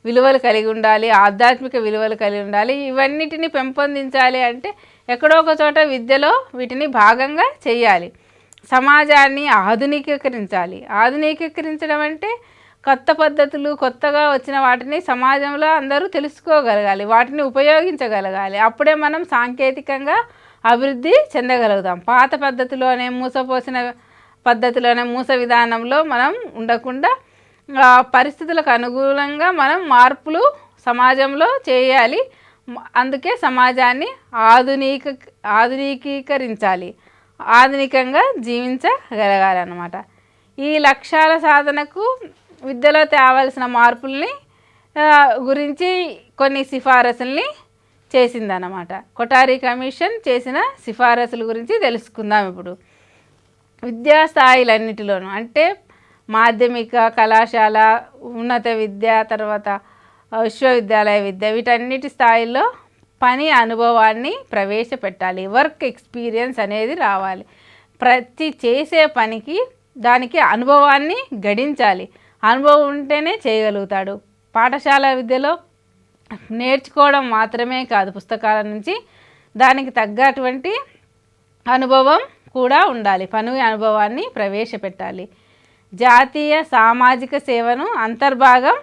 విలువలు కలిగి ఉండాలి, ఆధ్యాత్మిక విలువలు కలిగి ఉండాలి, ఇవన్నిటిని పెంపొందించాలి అంటే ఎక్కడో ఒక చోట విద్యలో వీటిని భాగంగా చేయాలి. సమాజాన్ని ఆధునికీకరించాలి. ఆధునికీకరించడం అంటే కొత్త పద్ధతులు, కొత్తగా వచ్చిన వాటిని సమాజంలో అందరూ తెలుసుకోగలగాలి, వాటిని ఉపయోగించగలగాలి. అప్పుడే మనం సాంకేతికంగా అభివృద్ధి చెందగలుగుతాం. పాత పద్ధతిలోనే మూసపోసిన పద్ధతిలోనే మూస విధానంలో మనం ఉండకుండా పరిస్థితులకు అనుగుణంగా మనం మార్పులు సమాజంలో చేయాలి. అందుకే సమాజాన్ని ఆధునికీకరించాలి, ఆధునికంగా జీవించగలగాలి అన్నమాట. ఈ లక్ష్యాల సాధనకు విద్యలో తేవాల్సిన మార్పుల్ని గురించి కొన్ని సిఫారసుల్ని చేసిందన్నమాట. కొఠారి కమిషన్ చేసిన సిఫారసుల గురించి తెలుసుకుందాం ఇప్పుడు. విద్యా స్థాయిలన్నిటిలోనూ అంటే మాధ్యమిక, కళాశాల, ఉన్నత విద్య, తర్వాత విశ్వవిద్యాలయ విద్య, వీటన్నిటి స్థాయిల్లో పని అనుభవాన్ని ప్రవేశపెట్టాలి. వర్క్ ఎక్స్పీరియన్స్ అనేది రావాలి. ప్రతి చేసే పనికి దానికి అనుభవాన్ని గడించాలి. అనుభవం ఉంటేనే చేయగలుగుతాడు. పాఠశాల విద్యలో నేర్చుకోవడం మాత్రమే కాదు, పుస్తకాల నుంచి దానికి తగ్గటువంటి అనుభవం కూడా ఉండాలి. పని అనుభవాన్ని ప్రవేశపెట్టాలి. జాతీయ సామాజిక సేవను అంతర్భాగం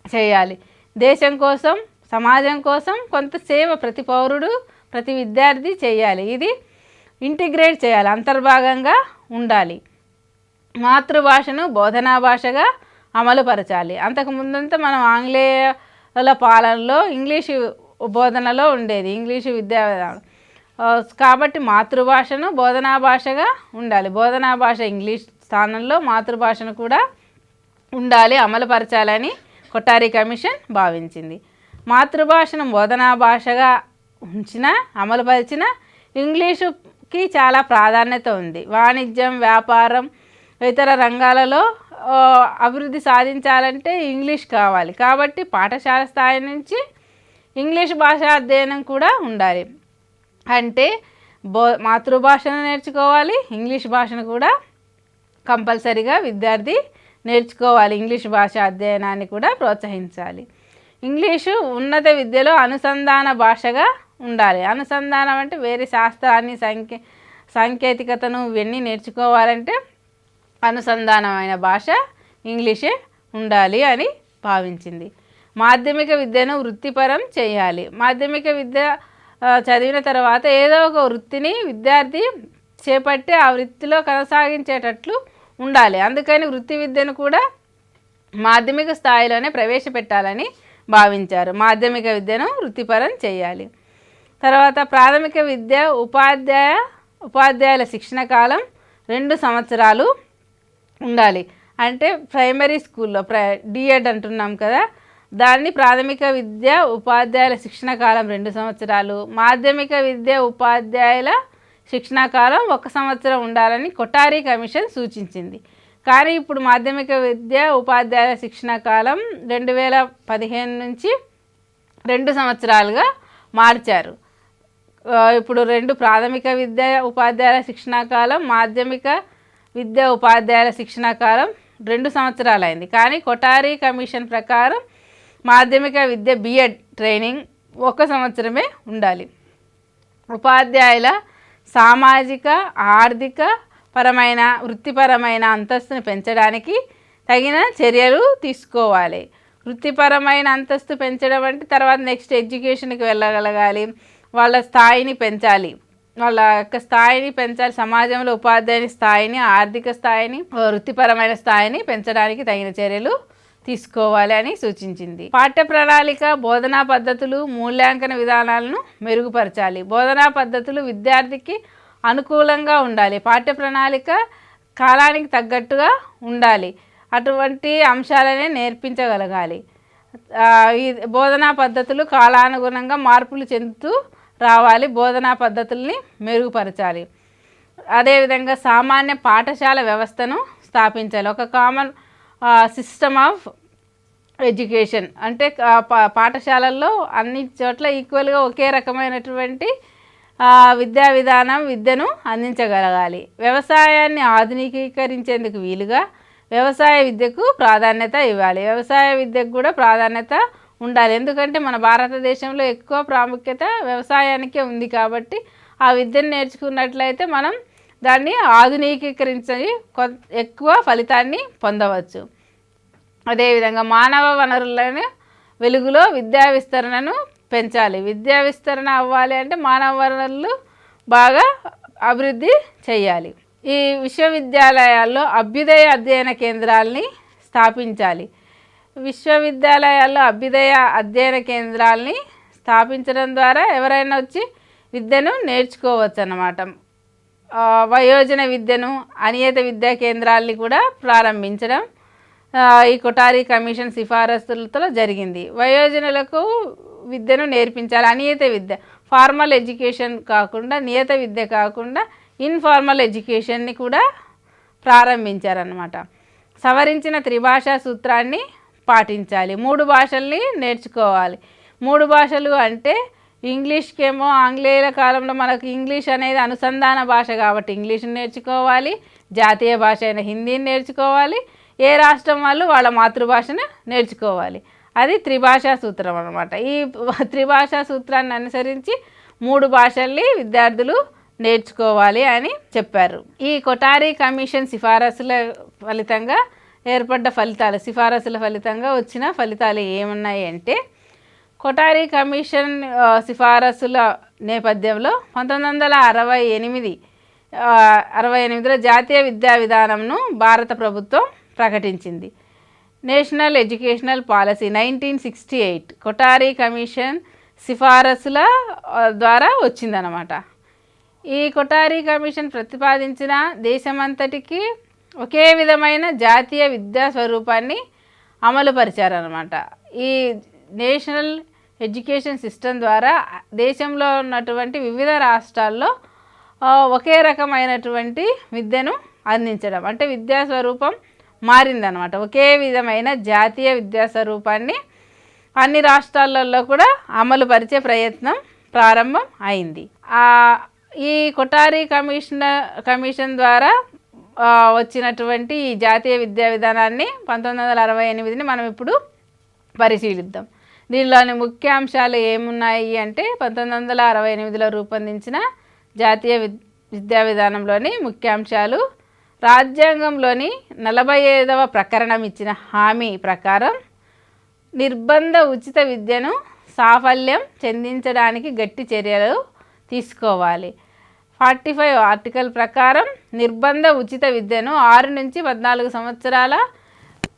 చేయాలి. దేశం కోసం, సమాజం కోసం కొంత సేవ ప్రతి పౌరుడు, ప్రతి విద్యార్థి చేయాలి. ఇది ఇంటిగ్రేట్ చేయాలి, అంతర్భాగంగా ఉండాలి. మాతృభాషను బోధనా భాషగా అమలుపరచాలి. అంతకుముందంతా మనం ఆంగ్లేయుల పాలనలో ఇంగ్లీషు బోధనలో ఉండేది, ఇంగ్లీషు విద్యా విధానం. కాబట్టి మాతృభాషను బోధనా భాషగా ఉండాలి. బోధనా భాష ఇంగ్లీష్ స్థానంలో మాతృభాషను కూడా ఉండాలి, అమలుపరచాలని కొఠారి కమిషన్ భావించింది. మాతృభాషను బోధనా భాషగా అమలుపరిచిన ఇంగ్లీషుకి చాలా ప్రాధాన్యత ఉంది. వాణిజ్యం, వ్యాపారం, ఇతర రంగాలలో అభివృద్ధి సాధించాలంటే ఇంగ్లీష్ కావాలి. కాబట్టి పాఠశాల స్థాయి నుంచి ఇంగ్లీష్ భాష అధ్యయనం కూడా ఉండాలి. అంటే మాతృభాషను నేర్చుకోవాలి, ఇంగ్లీష్ భాషను కూడా కంపల్సరీగా విద్యార్థి నేర్చుకోవాలి. ఇంగ్లీష్ భాష అధ్యయనాన్ని కూడా ప్రోత్సహించాలి. ఇంగ్లీషు ఉన్నత విద్యలో అనుసంధాన భాషగా ఉండాలి. అనుసంధానం అంటే వేరే శాస్త్రాన్ని, సాంకేతికతను ఇవన్నీ నేర్చుకోవాలంటే అనుసంధానమైన భాష ఇంగ్లీషే ఉండాలి అని భావించింది. మాధ్యమిక విద్యను వృత్తిపరం చేయాలి. మాధ్యమిక విద్య చదివిన తర్వాత ఏదో ఒక వృత్తిని విద్యార్థి చేపట్టి ఆ వృత్తిలో కొనసాగించేటట్లు ఉండాలి. అందుకని వృత్తి విద్యను కూడా మాధ్యమిక స్థాయిలోనే ప్రవేశపెట్టాలని భావించారు. మాధ్యమిక విద్యను వృత్తిపరం చేయాలి. తర్వాత ప్రాథమిక విద్య ఉపాధ్యాయుల శిక్షణ కాలం 2 సంవత్సరాలు ఉండాలి. అంటే ప్రైమరీ స్కూల్లో డిఎడ్ అంటున్నాం కదా, దాన్ని ప్రాథమిక విద్య ఉపాధ్యాయుల శిక్షణ కాలం 2 సంవత్సరాలు, మాధ్యమిక విద్య ఉపాధ్యాయుల శిక్షణ కాలం 1 సంవత్సరం ఉండాలని కొఠారి కమిషన్ సూచించింది. కానీ ఇప్పుడు మాధ్యమిక విద్య ఉపాధ్యాయుల శిక్షణ కాలం 2015 నుంచి 2 సంవత్సరాలుగా మార్చారు. ఇప్పుడు 2 ప్రాథమిక విద్య ఉపాధ్యాయుల శిక్షణ కాలం, మాధ్యమిక విద్య ఉపాధ్యాయుల శిక్షణ కాలం 2 సంవత్సరాలు అయింది. కానీ కొఠారి కమిషన్ ప్రకారం మాధ్యమిక విద్య బిఎడ్ ట్రైనింగ్ 1 సంవత్సరమే ఉండాలి. ఉపాధ్యాయుల సామాజిక, ఆర్థిక పరమైన, వృత్తిపరమైన అంతస్తును పెంచడానికి తగిన చర్యలు తీసుకోవాలి. వృత్తిపరమైన అంతస్తు పెంచడం అంటే తర్వాత నెక్స్ట్ ఎడ్యుకేషన్కి వెళ్ళగలగాలి, వాళ్ళ స్థాయిని పెంచాలి, వాళ్ళ యొక్క స్థాయిని పెంచాలి. సమాజంలో ఉపాధ్యాయుని స్థాయిని, ఆర్థిక స్థాయిని, వృత్తిపరమైన స్థాయిని పెంచడానికి తగిన చర్యలు తీసుకోవాలి అని సూచించింది. పాఠ్య ప్రణాళిక, బోధనా పద్ధతులు, మూల్యాంకన విధానాలను మెరుగుపరచాలి. బోధనా పద్ధతులు విద్యార్థికి అనుకూలంగా ఉండాలి. పాఠ్య ప్రణాళిక కాలానికి తగ్గట్టుగా ఉండాలి. అటువంటి అంశాలనే నేర్పించగలగాలి. ఈ బోధనా పద్ధతులు కాలానుగుణంగా మార్పులు చెందుతూ రావాలి, బోధనా పద్ధతుల్ని మెరుగుపరచాలి. అదేవిధంగా సామాన్య పాఠశాల వ్యవస్థను స్థాపించాలి. ఒక కామన్ సిస్టమ్ ఆఫ్ ఎడ్యుకేషన్ అంటే పాఠశాలల్లో అన్ని చోట్ల ఈక్వల్గా ఒకే రకమైనటువంటి విద్యా విధానం విద్యను అందించగలగాలి. వ్యవసాయాన్ని ఆధునికీకరించేందుకు వీలుగా వ్యవసాయ విద్యకు ప్రాధాన్యత ఇవ్వాలి. వ్యవసాయ విద్యకు కూడా ప్రాధాన్యత ఉండాలి. ఎందుకంటే మన భారతదేశంలో ఎక్కువ ప్రాముఖ్యత వ్యవసాయానికే ఉంది కాబట్టి ఆ విద్యను నేర్చుకున్నట్లయితే మనం దాన్ని ఆధునికీకరించి ఎక్కువ ఫలితాన్ని పొందవచ్చు. అదేవిధంగా మానవ వనరులను వెలుగులో విద్యా విస్తరణను పెంచాలి. విద్యా విస్తరణ అవ్వాలి అంటే మానవ వనరులు బాగా అభివృద్ధి చేయాలి. ఈ విశ్వవిద్యాలయాల్లో అభ్యుదయ అధ్యయన కేంద్రాలని స్థాపించాలి. విశ్వవిద్యాలయాల్లో అభ్యుదయ అధ్యయన కేంద్రాలని స్థాపించడం ద్వారా ఎవరైనా వచ్చి విద్యను నేర్చుకోవచ్చు అన్నమాట. వయోజన విద్యను అనియత విద్యా కేంద్రాలని కూడా ప్రారంభించడం ఈ కొఠారి కమిషన్ సిఫారసులతో జరిగింది. వయోజనులకు విద్యను నేర్పించాలి. అనియత విద్య ఫార్మల్ ఎడ్యుకేషన్ కాకుండా, నియత విద్య కాకుండా ఇన్ఫార్మల్ ఎడ్యుకేషన్ని కూడా ప్రారంభించారన్నమాట. సవరించిన త్రిభాషా సూత్రాన్ని పాటించాలి. 3 భాషల్ని నేర్చుకోవాలి. 3 భాషలు అంటే ఇంగ్లీష్కేమో ఆంగ్లేయుల కాలంలో మనకు ఇంగ్లీష్ అనేది అనుసంధాన భాష కాబట్టి ఇంగ్లీష్ని నేర్చుకోవాలి. జాతీయ భాష అయిన హిందీని నేర్చుకోవాలి. ఏ రాష్ట్రం వాళ్ళు వాళ్ళ మాతృభాషను నేర్చుకోవాలి. అది త్రిభాషా సూత్రం అన్నమాట. ఈ త్రిభాషా సూత్రాన్ని అనుసరించి 3 భాషల్ని విద్యార్థులు నేర్చుకోవాలి అని చెప్పారు. ఈ కొఠారి కమిషన్ సిఫారసుల ఫలితంగా ఏర్పడ్డ ఫలితాలు, సిఫారసుల ఫలితంగా వచ్చిన ఫలితాలు ఏమున్నాయి అంటే, కొఠారి కమిషన్ సిఫారసుల నేపథ్యంలో 1968లో జాతీయ విద్యా విధానంను భారత ప్రభుత్వం ప్రకటించింది. National educational policy 1968 Kothari commission సిఫారసుల ద్వారా వచ్చిందనమాట. ఈ కొఠారి కమిషన్ ప్రతిపాదించిన దేశమంతటికి ఒకే విధమైన జాతీయ విద్యా స్వరూపాన్ని అమలుపరిచారనమాట. ఈ నేషనల్ ఎడ్యుకేషన్ సిస్టమ్ ద్వారా దేశంలో ఉన్నటువంటి వివిధ రాష్ట్రాల్లో ఒకే రకమైనటువంటి విద్యను అందించడం అంటే విద్యా స్వరూపం మారిందనమాట. ఒకే విధమైన జాతీయ విద్యా స్వరూపాన్ని అన్ని రాష్ట్రాలలో కూడా అమలుపరిచే ప్రయత్నం ప్రారంభం అయింది. ఈ కొఠారి కమిషన్ ద్వారా వచ్చినటువంటి ఈ జాతీయ విద్యా విధానాన్ని 1968ని మనం ఇప్పుడు పరిశీలిద్దాం. దీనిలోని ముఖ్యాంశాలు ఏమున్నాయి అంటే 1968లో రూపొందించిన జాతీయ విద్యా విధానంలోని ముఖ్యాంశాలు: రాజ్యాంగంలోని 45వ ప్రకరణం ఇచ్చిన హామీ ప్రకారం నిర్బంధ ఉచిత విద్యను సాఫల్యం చెందించడానికి గట్టి చర్యలు తీసుకోవాలి. 45 ఆర్టికల్ ప్రకారం నిర్బంధ ఉచిత విద్యను 6 నుంచి 14 సంవత్సరాల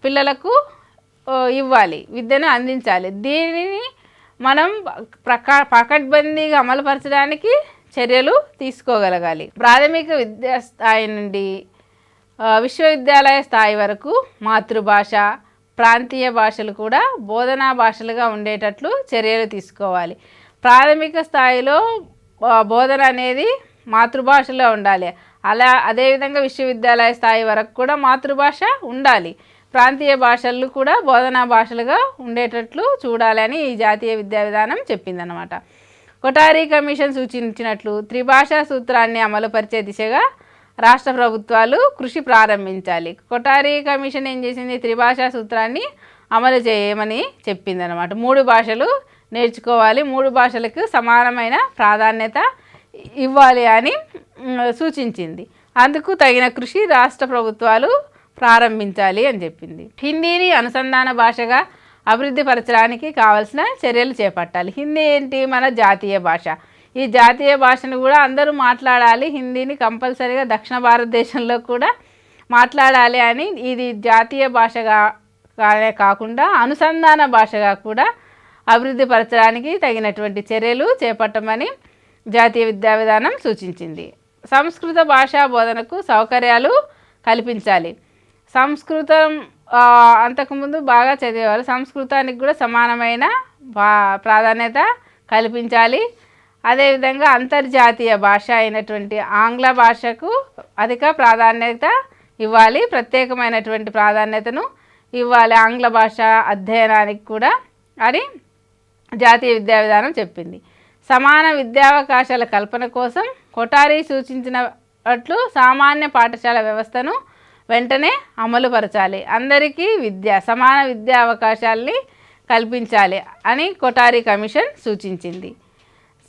పిల్లలకు ఇవ్వాలి, విద్యను అందించాలి. దీనిని మనం పకడ్బందీగా అమలుపరచడానికి చర్యలు తీసుకోగలగాలి. ప్రాథమిక విద్యా స్థాయి నుండి విశ్వవిద్యాలయ స్థాయి వరకు మాతృభాష, ప్రాంతీయ భాషలు కూడా బోధనా భాషలుగా ఉండేటట్లు చర్యలు తీసుకోవాలి. ప్రాథమిక స్థాయిలో బోధన అనేది మాతృభాషలో ఉండాలి. అదేవిధంగా విశ్వవిద్యాలయ స్థాయి వరకు కూడా మాతృభాష ఉండాలి. ప్రాంతీయ భాషలు కూడా బోధనా భాషలుగా ఉండేటట్లు చూడాలని ఈ జాతీయ విద్యా విధానం చెప్పిందనమాట. కొఠారి కమిషన్ సూచించినట్లు త్రిభాషా సూత్రాన్ని అమలుపరిచే దిశగా రాష్ట్ర ప్రభుత్వాలు కృషి ప్రారంభించాలి. కొఠారి కమిషన్ ఏం చేసింది? త్రిభాషా సూత్రాన్ని అమలు చేయమని చెప్పిందనమాట. 3 భాషలు నేర్చుకోవాలి, 3 భాషలకు సమానమైన ప్రాధాన్యత ఇవ్వాలి అని సూచించింది. అందుకు తగిన కృషి రాష్ట్ర ప్రభుత్వాలు ప్రారంభించాలి అని చెప్పింది. హిందీని అనుసంధాన భాషగా అభివృద్ధి పరచడానికి కావాల్సిన చర్యలు చేపట్టాలి. హిందీ ఏంటి? మన జాతీయ భాష. ఈ జాతీయ భాషను కూడా అందరూ మాట్లాడాలి. హిందీని కంపల్సరీగా దక్షిణ భారతదేశంలో కూడా మాట్లాడాలి అని ఇది జాతీయ భాషగా కాకుండా అనుసంధాన భాషగా కూడా అభివృద్ధి పరచడానికి తగినటువంటి చర్యలు చేపట్టమని జాతీయ విద్యా విధానం సూచించింది. సంస్కృత భాషా బోధనకు సౌకర్యాలు కల్పించాలి. సంస్కృతం అంతకుముందు బాగా చదివేవారు. సంస్కృతానికి కూడా సమానమైన ప్రాధాన్యత కల్పించాలి. అదేవిధంగా అంతర్జాతీయ భాష అయినటువంటి ఆంగ్ల భాషకు అధిక ప్రాధాన్యత ఇవ్వాలి, ప్రత్యేకమైనటువంటి ప్రాధాన్యతను ఇవ్వాలి ఆంగ్ల భాష అధ్యయనానికి కూడా అని జాతీయ విద్యా విధానం చెప్పింది. సమాన విద్యావకాశాల కల్పన కోసం కొఠారి సూచించినట్లు సామాన్య పాఠశాల వ్యవస్థను వెంటనే అమలుపరచాలి. అందరికీ సమాన విద్యా అవకాశాలని కల్పించాలి అని కొఠారి కమిషన్ సూచించింది.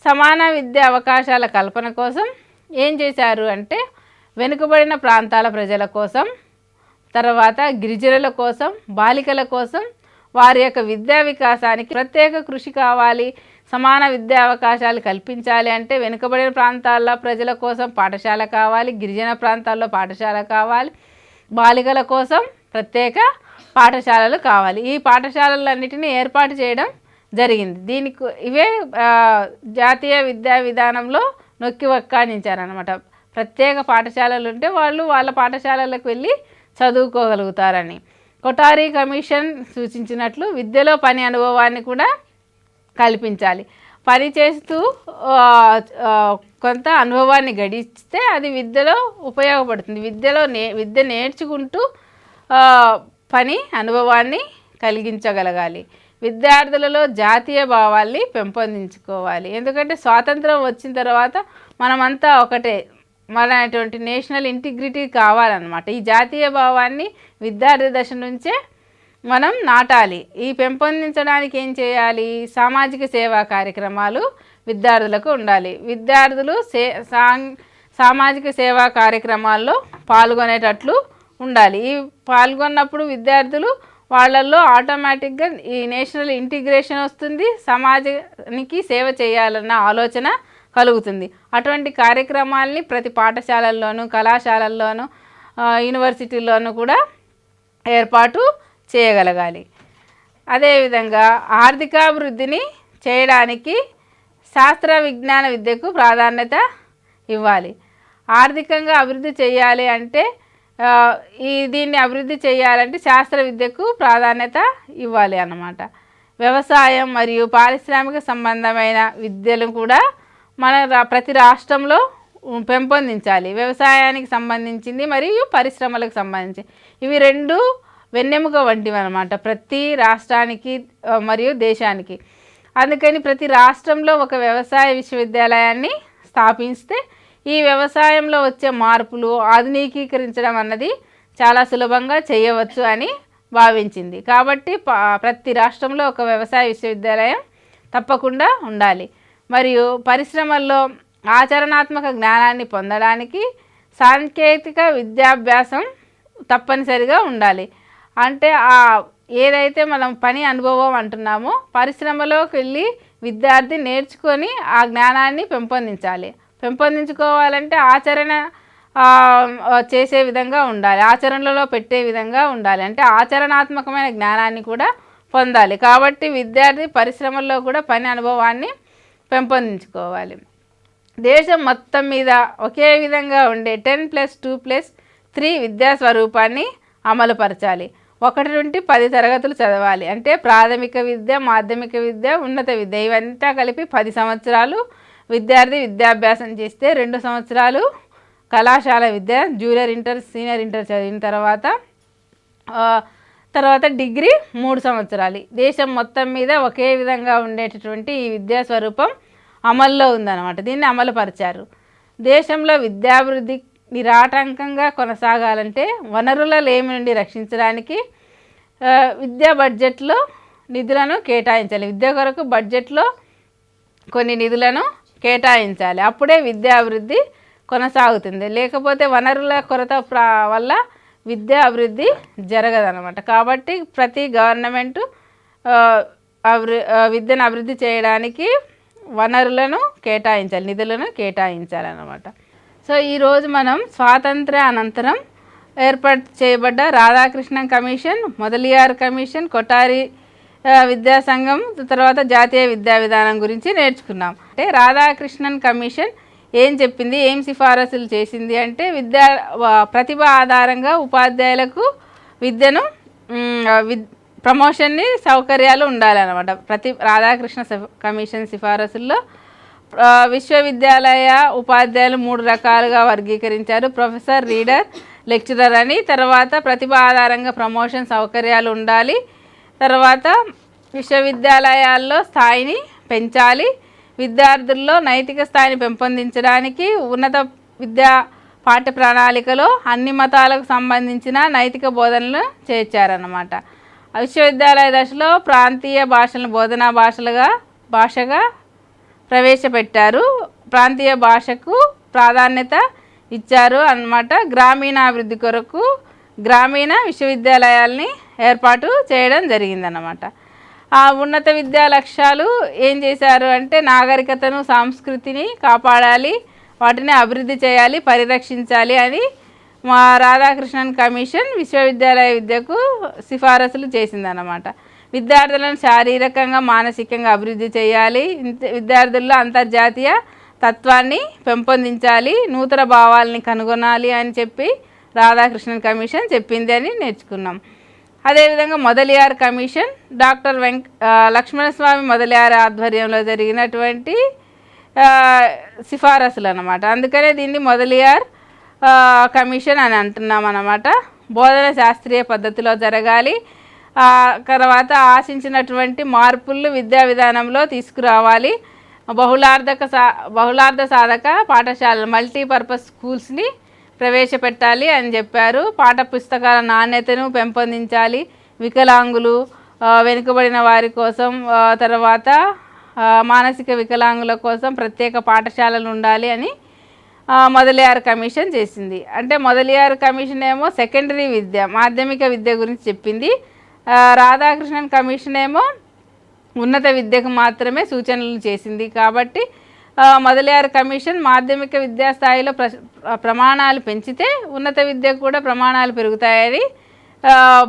సమాన విద్యా అవకాశాల కల్పన కోసం ఏం చేశారు అంటే వెనుకబడిన ప్రాంతాల ప్రజల కోసం, తర్వాత గిరిజనుల కోసం, బాలికల కోసం వారి యొక్క విద్యా వికాసానికి ప్రత్యేక కృషి కావాలి. సమాన విద్యా అవకాశాలు కల్పించాలి అంటే వెనుకబడిన ప్రాంతాల ప్రజల కోసం పాఠశాల కావాలి, గిరిజన ప్రాంతాల్లో పాఠశాల కావాలి, బాలికల కోసం ప్రత్యేక పాఠశాలలు కావాలి. ఈ పాఠశాలలన్నిటినీ ఏర్పాటు చేయడం జరిగింది. దీనికి ఇవే జాతీయ విద్యా విధానంలో నొక్కి వక్కానించారనమాట. ప్రత్యేక పాఠశాలలు ఉంటే వాళ్ళు వాళ్ళ పాఠశాలలకు వెళ్ళి చదువుకోగలుగుతారని. కొఠారి కమిషన్ సూచించినట్లు విద్యలో పని అనుభవాన్ని కూడా కల్పించాలి. పని చేస్తూ కొంత అనుభవాన్ని గడిస్తే అది విద్యలో ఉపయోగపడుతుంది. విద్య నేర్చుకుంటూ పని అనుభవాన్ని కలిగించగలగాలి. విద్యార్థులలో జాతీయ భావాల్ని పెంపొందించుకోవాలి. ఎందుకంటే స్వాతంత్రం వచ్చిన తర్వాత మనమంతా ఒకటే, మనటువంటి నేషనల్ ఇంటిగ్రిటీ కావాలన్నమాట. ఈ జాతీయ భావాన్ని విద్యార్థి దశ నుంచే మనం నాటాలి. ఈ పెంపొందించడానికి ఏం చేయాలి? సామాజిక సేవా కార్యక్రమాలు విద్యార్థులకు ఉండాలి. విద్యార్థులు సామాజిక సేవా కార్యక్రమాల్లో పాల్గొనేటట్లు ఉండాలి. ఈ పాల్గొన్నప్పుడు విద్యార్థులు వాళ్ళల్లో ఆటోమేటిక్గా ఈ నేషనల్ ఇంటిగ్రేషన్ వస్తుంది, సమాజానికి సేవ చేయాలన్న ఆలోచన కలుగుతుంది. అటువంటి కార్యక్రమాల్ని ప్రతి పాఠశాలల్లోనూ, కళాశాలల్లోనూ, యూనివర్సిటీల్లోనూ కూడా ఏర్పాటు చేయగలగాలి. అదేవిధంగా ఆర్థికాభివృద్ధిని చేయడానికి శాస్త్ర విజ్ఞాన విద్యకు ప్రాధాన్యత ఇవ్వాలి. ఆర్థికంగా అభివృద్ధి చేయాలి అంటే దీన్ని అభివృద్ధి చేయాలంటే శాస్త్ర విద్యకు ప్రాధాన్యత ఇవ్వాలి అన్నమాట. వ్యవసాయం మరియు పారిశ్రామిక సంబంధమైన విద్యలు కూడా ప్రతి రాష్ట్రంలో పెంపొందించాలి. వ్యవసాయానికి సంబంధించింది మరియు పరిశ్రమలకు సంబంధించి ఇవి రెండు వెన్నెముక వంటివి అన్నమాట ప్రతి రాష్ట్రానికి మరియు దేశానికి. అందుకని ప్రతి రాష్ట్రంలో ఒక వ్యవసాయ విశ్వవిద్యాలయాన్ని స్థాపిస్తే ఈ వ్యవసాయంలో వచ్చే మార్పులు ఆధునికీకరించడం అన్నది చాలా సులభంగా చేయవచ్చు అని భావించింది. కాబట్టి ప్రతి రాష్ట్రంలో ఒక వ్యవసాయ విశ్వవిద్యాలయం తప్పకుండా ఉండాలి. మరియు పరిశ్రమల్లో ఆచరణాత్మక జ్ఞానాన్ని పొందడానికి సాంకేతిక విద్యాభ్యాసం తప్పనిసరిగా ఉండాలి. అంటే ఏదైతే మనం పని అనుభవం అంటున్నామో పరిశ్రమలోకి వెళ్ళి విద్యార్థి నేర్చుకొని ఆ జ్ఞానాన్ని పెంపొందించుకోవాలంటే ఆచరణ చేసే విధంగా ఉండాలి, ఆచరణలో పెట్టే విధంగా ఉండాలి. అంటే ఆచరణాత్మకమైన జ్ఞానాన్ని కూడా పొందాలి. కాబట్టి విద్యార్థి పరిశ్రమల్లో కూడా పని అనుభవాన్ని పెంపొందించుకోవాలి. దేశం మొత్తం మీద ఒకే విధంగా ఉండే 10+2+3 విద్యా స్వరూపాన్ని అమలుపరచాలి. 1 నుండి 10 తరగతులు చదవాలి. అంటే ప్రాథమిక విద్య, మాధ్యమిక విద్య, ఉన్నత విద్య ఇవంతా కలిపి 10 సంవత్సరాలు విద్యార్థి విద్యాభ్యాసం చేస్తే 2 సంవత్సరాలు కళాశాల విద్య, జూనియర్ ఇంటర్, సీనియర్ ఇంటర్ చదివిన తర్వాత డిగ్రీ 3 సంవత్సరాలు. దేశం మొత్తం మీద ఒకే విధంగా ఉండేటటువంటి ఈ విద్యా స్వరూపం అమల్లో ఉందన్నమాట. దీన్ని అమలుపరిచారు. దేశంలో విద్యాభివృద్ధి నిరాటంకంగా కొనసాగాలంటే వనరుల లేమి నుండి రక్షించడానికి విద్యా బడ్జెట్లో నిధులను కేటాయించాలి. విద్య కొరకు బడ్జెట్లో కొన్ని నిధులను కేటాయించాలి. అప్పుడే విద్యా అభివృద్ధి కొనసాగుతుంది. లేకపోతే వనరుల కొరత వల్ల విద్యా అభివృద్ధి జరగదన్నమాట. కాబట్టి ప్రతి గవర్నమెంటు విద్యను అభివృద్ధి చేయడానికి వనరులను కేటాయించాలి, నిధులను కేటాయించాలన్నమాట. సో ఈరోజు మనం స్వాతంత్ర అనంతరం ఏర్పాటు చేయబడ్డ రాధాకృష్ణన్ కమిషన్, మొదలియార్ కమిషన్, కొఠారి విద్యా సంఘం, తర్వాత జాతీయ విద్యా విధానం గురించి నేర్చుకున్నాం. అంటే రాధాకృష్ణన్ కమిషన్ ఏం చెప్పింది, ఏం సిఫారసులు చేసింది అంటే ప్రతిభ ఆధారంగా ఉపాధ్యాయులకు విద్యను ప్రమోషన్ని సౌకర్యాలు ఉండాలన్నమాట. రాధాకృష్ణ కమిషన్ సిఫారసుల్లో విశ్వవిద్యాలయ ఉపాధ్యాయులు 3 రకాలుగా వర్గీకరించారు. ప్రొఫెసర్, రీడర్, లెక్చరర్ అని. తర్వాత ప్రతిభ ఆధారంగా ప్రమోషన్ సౌకర్యాలు ఉండాలి. తర్వాత విశ్వవిద్యాలయాల్లో స్థాయిని పెంచాలి. విద్యార్థుల్లో నైతిక స్థాయిని పెంపొందించడానికి ఉన్నత విద్యా పాఠ్య ప్రణాళికలో అన్ని మతాలకు సంబంధించిన నైతిక బోధనలు చేర్చారన్నమాట. విశ్వవిద్యాలయ దశలో ప్రాంతీయ భాషలను బోధనా భాషగా ప్రవేశపెట్టారు. ప్రాంతీయ భాషకు ప్రాధాన్యత ఇచ్చారు అన్నమాట. గ్రామీణాభివృద్ధి కొరకు గ్రామీణ విశ్వవిద్యాలయాల్ని ఏర్పాటు చేయడం జరిగిందన్నమాట. ఆ ఉన్నత విద్యా లక్ష్యాలు ఏం చేశారు అంటే నాగరికతను, సంస్కృతిని కాపాడాలి, వాటిని అభివృద్ధి చేయాలి, పరిరక్షించాలి అని మా రాధాకృష్ణన్ కమిషన్ విశ్వవిద్యాలయ విద్యకు సిఫారసులు చేసిందన్నమాట. విద్యార్థులను శారీరకంగా, మానసికంగా అభివృద్ధి చేయాలి, విద్యార్థుల్లో అంతర్జాతీయ తత్వాన్ని పెంపొందించాలి, నూతన భావాలని కనుగొనాలి అని చెప్పి రాధాకృష్ణన్ కమిషన్ చెప్పింది అని నేర్చుకున్నాం. అదేవిధంగా మొదలియార్ కమిషన్ డాక్టర్ లక్ష్మణస్వామి మొదలియార్ ఆధ్వర్యంలో జరిగినటువంటి సిఫారసులు అన్నమాట. అందుకనే దీన్ని మొదలియార్ కమిషన్ అని అంటున్నాం అన్నమాట. బోధన శాస్త్రీయ పద్ధతిలో జరగాలి. తర్వాత ఆశించినటువంటి మార్పులు విద్యా విధానంలో తీసుకురావాలి. బహుళార్థ సాధక పాఠశాలలు, మల్టీపర్పస్ స్కూల్స్ని ప్రవేశపెట్టాలి అని చెప్పారు. పాఠ పుస్తకాల నాణ్యతను పెంపొందించాలి. వికలాంగులు, వెనుకబడిన వారి కోసం, తర్వాత మానసిక వికలాంగుల కోసం ప్రత్యేక పాఠశాలలు ఉండాలి అని మొదలియార్ కమిషన్ చేసింది. అంటే మొదలియార్ కమిషన్ ఏమో సెకండరీ విద్య, మాధ్యమిక విద్య గురించి చెప్పింది. రాధాకృష్ణన్ కమిషన్ ఏమో ఉన్నత విద్యకు మాత్రమే సూచనలు చేసింది. కాబట్టి మొదలియార్ కమిషన్ మాధ్యమిక విద్యా స్థాయిలో ప్రమాణాలు పెంచితే ఉన్నత విద్యకు కూడా ప్రమాణాలు పెరుగుతాయని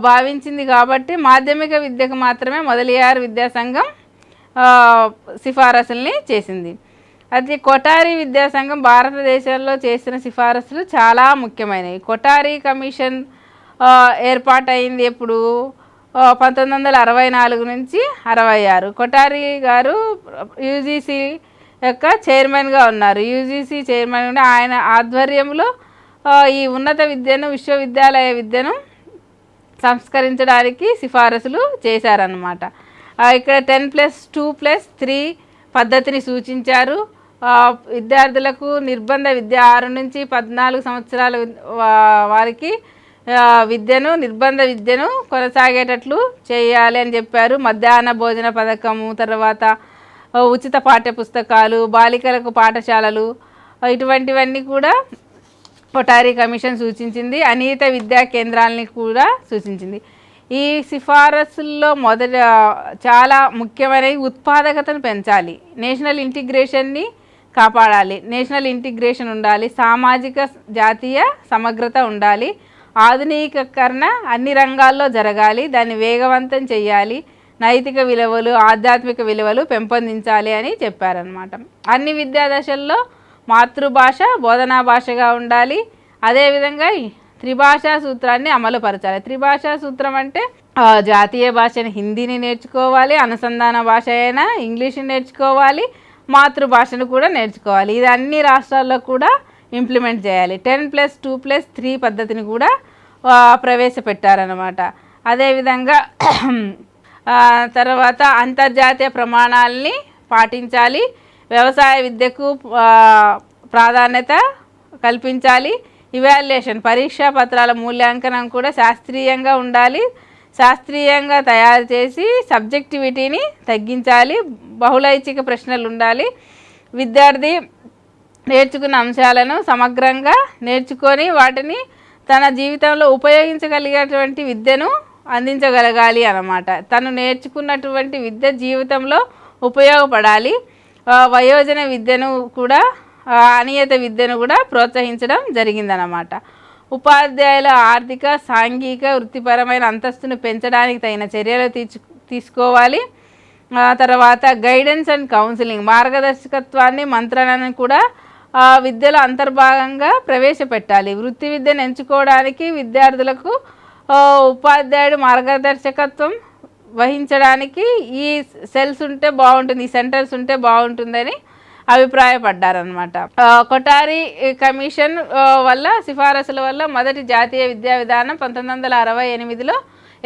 భావించింది. కాబట్టి మాధ్యమిక విద్యకు మాత్రమే మొదలియార్ విద్యాసంఘం సిఫారసుల్ని చేసింది. అది కొఠారి విద్యాసంఘం భారతదేశంలో చేసిన సిఫారసులు చాలా ముఖ్యమైనవి. కొఠారి కమిషన్ ఏర్పాటైంది ఎప్పుడు 1964 నుంచి 66. కొఠారి గారు యూజీసీ యొక్క చైర్మన్గా ఉన్నారు. యూజీసీ చైర్మన్ ఉండి ఆయన ఆధ్వర్యంలో ఈ ఉన్నత విద్యను, విశ్వవిద్యాలయ విద్యను సంస్కరించడానికి సిఫారసులు చేశారన్నమాట. ఇక్కడ 10+2+3 పద్ధతిని సూచించారు. విద్యార్థులకు నిర్బంధ విద్య 6 నుంచి 14 సంవత్సరాల వారికి నిర్బంధ విద్యను కొనసాగేటట్లు చేయాలి అని చెప్పారు. మధ్యాహ్న భోజన పథకము, తర్వాత ఉచిత పాఠ్య పుస్తకాలు, బాలికలకు పాఠశాలలు, ఇటువంటివన్నీ కూడా కొఠారి కమిషన్ సూచించింది. అనియత విద్యా కేంద్రాలని కూడా సూచించింది. ఈ సిఫారసుల్లో చాలా ముఖ్యమైనవి ఉత్పాదకతను పెంచాలి, నేషనల్ ఇంటిగ్రేషన్ని కాపాడాలి, నేషనల్ ఇంటిగ్రేషన్ ఉండాలి, సామాజిక జాతీయ సమగ్రత ఉండాలి, ఆధునికీకరణ అన్ని రంగాల్లో జరగాలి, దాన్ని వేగవంతం చేయాలి, నైతిక విలువలు, ఆధ్యాత్మిక విలువలు పెంపొందించాలి అని చెప్పారనమాట. అన్ని విద్యా దశల్లో మాతృభాష బోధనా భాషగా ఉండాలి. అదేవిధంగా త్రిభాషా సూత్రాన్ని అమలుపరచాలి. త్రిభాషా సూత్రం అంటే జాతీయ భాషని హిందీని నేర్చుకోవాలి, అనుసంధాన భాష అయినా ఇంగ్లీష్ని నేర్చుకోవాలి, మాతృభాషను కూడా నేర్చుకోవాలి. ఇది అన్ని రాష్ట్రాల్లో కూడా ఇంప్లిమెంట్ చేయాలి. 10+2+3 పద్ధతిని కూడా ప్రవేశపెట్టారనమాట. అదేవిధంగా తర్వాత అంతర్జాతీయ ప్రమాణాలని పాటించాలి, వ్యవసాయ విద్యకు ప్రాధాన్యత కల్పించాలి, ఇవాల్యుయేషన్ పరీక్షా పత్రాల మూల్యాంకనం కూడా శాస్త్రీయంగా ఉండాలి, శాస్త్రీయంగా తయారు చేసి సబ్జెక్టివిటీని తగ్గించాలి, బహుళైచ్ఛిక ప్రశ్నలు ఉండాలి, విద్యార్థి నేర్చుకున్న అంశాలను సమగ్రంగా నేర్చుకొని వాటిని తన జీవితంలో ఉపయోగించగలిగేటువంటి విద్యను అందించగలగాలి అన్నమాట. తను నేర్చుకున్నటువంటి విద్య జీవితంలో ఉపయోగపడాలి. వయోజన విద్యను కూడా, అనియత విద్యను కూడా ప్రోత్సహించడం జరిగిందనమాట. ఉపాధ్యాయుల ఆర్థిక, సాంఘిక, వృత్తిపరమైన అంతస్తును పెంచడానికి తగిన చర్యలు తీసుకోవాలి. తర్వాత గైడెన్స్ అండ్ కౌన్సిలింగ్, మార్గదర్శకత్వాన్ని, మంత్రణను కూడా విద్యలో అంతర్భాగంగా ప్రవేశపెట్టాలి. వృత్తి విద్యను ఎంచుకోవడానికి విద్యార్థులకు ఉపాధ్యాయుడు మార్గదర్శకత్వం వహించడానికి ఈ సెల్స్ ఉంటే బాగుంటుంది, ఈ సెంటర్స్ ఉంటే బాగుంటుందని అభిప్రాయపడ్డారనమాట. కొఠారి కమిషన్ వల్ల సిఫారసుల వల్ల మొదటి జాతీయ విద్యా విధానం 1968లో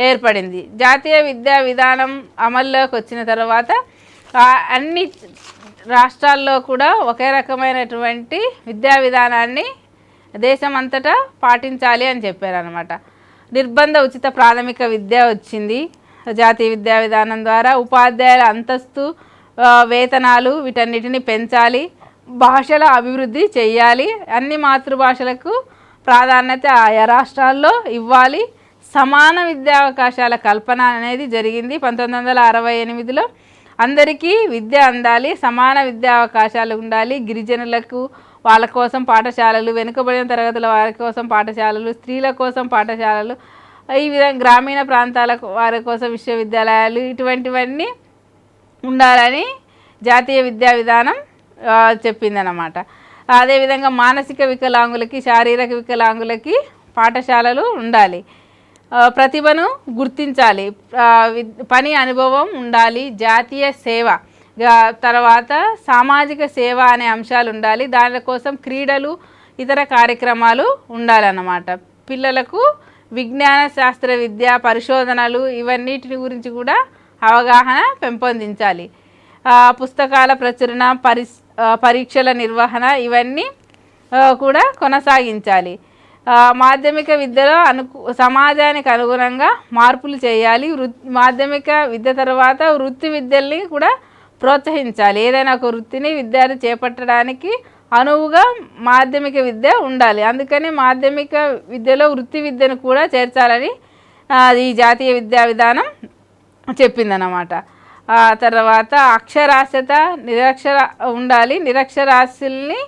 ఏర్పడింది. జాతీయ విద్యా విధానం అమల్లోకి వచ్చిన తర్వాత అన్ని రాష్ట్రాల్లో కూడా ఒకే రకమైనటువంటి విద్యా విధానాన్ని దేశమంతటా పాటించాలి అని చెప్పారనమాట. నిర్బంధ ఉచిత ప్రాథమిక విద్య వచ్చింది జాతీయ విద్యా విధానం ద్వారా. ఉపాధ్యాయుల అంతస్తు, వేతనాలు వీటన్నిటిని పెంచాలి, భాషల అభివృద్ధి చేయాలి, అన్ని మాతృభాషలకు ప్రాధాన్యత ఆయా రాష్ట్రాల్లో ఇవ్వాలి, సమాన విద్యా అవకాశాల కల్పన అనేది జరిగింది 1968లో. అందరికీ విద్య అందాలి, సమాన విద్యా అవకాశాలు ఉండాలి, గిరిజనులకు వాళ్ళ కోసం పాఠశాలలు, వెనుకబడిన తరగతుల వారి కోసం పాఠశాలలు, స్త్రీల కోసం పాఠశాలలు, ఈ విధంగా గ్రామీణ ప్రాంతాల వారి కోసం విశ్వవిద్యాలయాలు ఇటువంటివన్నీ ఉండాలని జాతీయ విద్యా విధానం చెప్పిందనమాట. అదేవిధంగా మానసిక వికలాంగులకి, శారీరక వికలాంగులకి పాఠశాలలు ఉండాలి, ప్రతిభను గుర్తించాలి, పని అనుభవం ఉండాలి, జాతీయ సేవ, తర్వాత సామాజిక సేవ అనే అంశాలు ఉండాలి, దానికోసం క్రీడలు, ఇతర కార్యక్రమాలు ఉండాలన్నమాట. పిల్లలకు విజ్ఞాన శాస్త్ర విద్య, పరిశోధనలు ఇవన్నిటి గురించి కూడా అవగాహన పెంపొందించాలి. పుస్తకాల ప్రచురణ, పరీక్షల నిర్వహణ ఇవన్నీ కూడా కొనసాగించాలి. మాధ్యమిక విద్యలో సమాజానికి అనుగుణంగా మార్పులు చేయాలి. మాధ్యమిక విద్య తర్వాత వృత్తి విద్యల్ని కూడా ప్రోత్సహించాలి. ఏదైనా ఒక వృత్తిని విద్యార్థి చేపట్టడానికి అనువుగా మాధ్యమిక విద్య ఉండాలి. అందుకని మాధ్యమిక విద్యలో వృత్తి విద్యను కూడా చేర్చాలని ఈ జాతీయ విద్యా విధానం చెప్పిందన్నమాట. తర్వాత అక్షరాస్యత, ఉండాలి. నిరక్షరాస్యుల్ని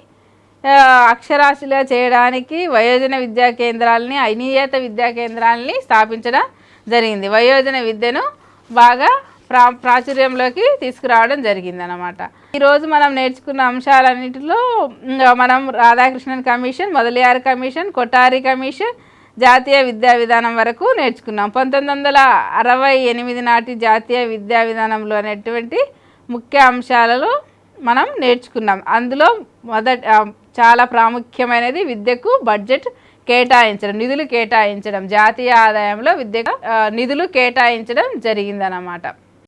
అక్షరాస్యులుగా చేయడానికి వయోజన విద్యా కేంద్రాలని, అనియత విద్యా కేంద్రాలని స్థాపించడం జరిగింది. వయోజన విద్యను బాగా ప్రాచుర్యంలోకి తీసుకురావడం జరిగిందనమాట. ఈరోజు మనం నేర్చుకున్న అంశాలన్నింటిలో మనం Radhakrishnan commission, Mudaliar commission, Kothari commission, జాతీయ విద్యా విధానం వరకు నేర్చుకున్నాం. 1968 నాటి జాతీయ విద్యా విధానంలో అనేటువంటి ముఖ్య అంశాలలో మనం నేర్చుకున్నాం. అందులో చాలా ప్రాముఖ్యమైనది విద్యకు బడ్జెట్ కేటాయించడం, నిధులు కేటాయించడం, జాతీయ ఆదాయంలో విద్యకు నిధులు కేటాయించడం జరిగిందన్నమాట.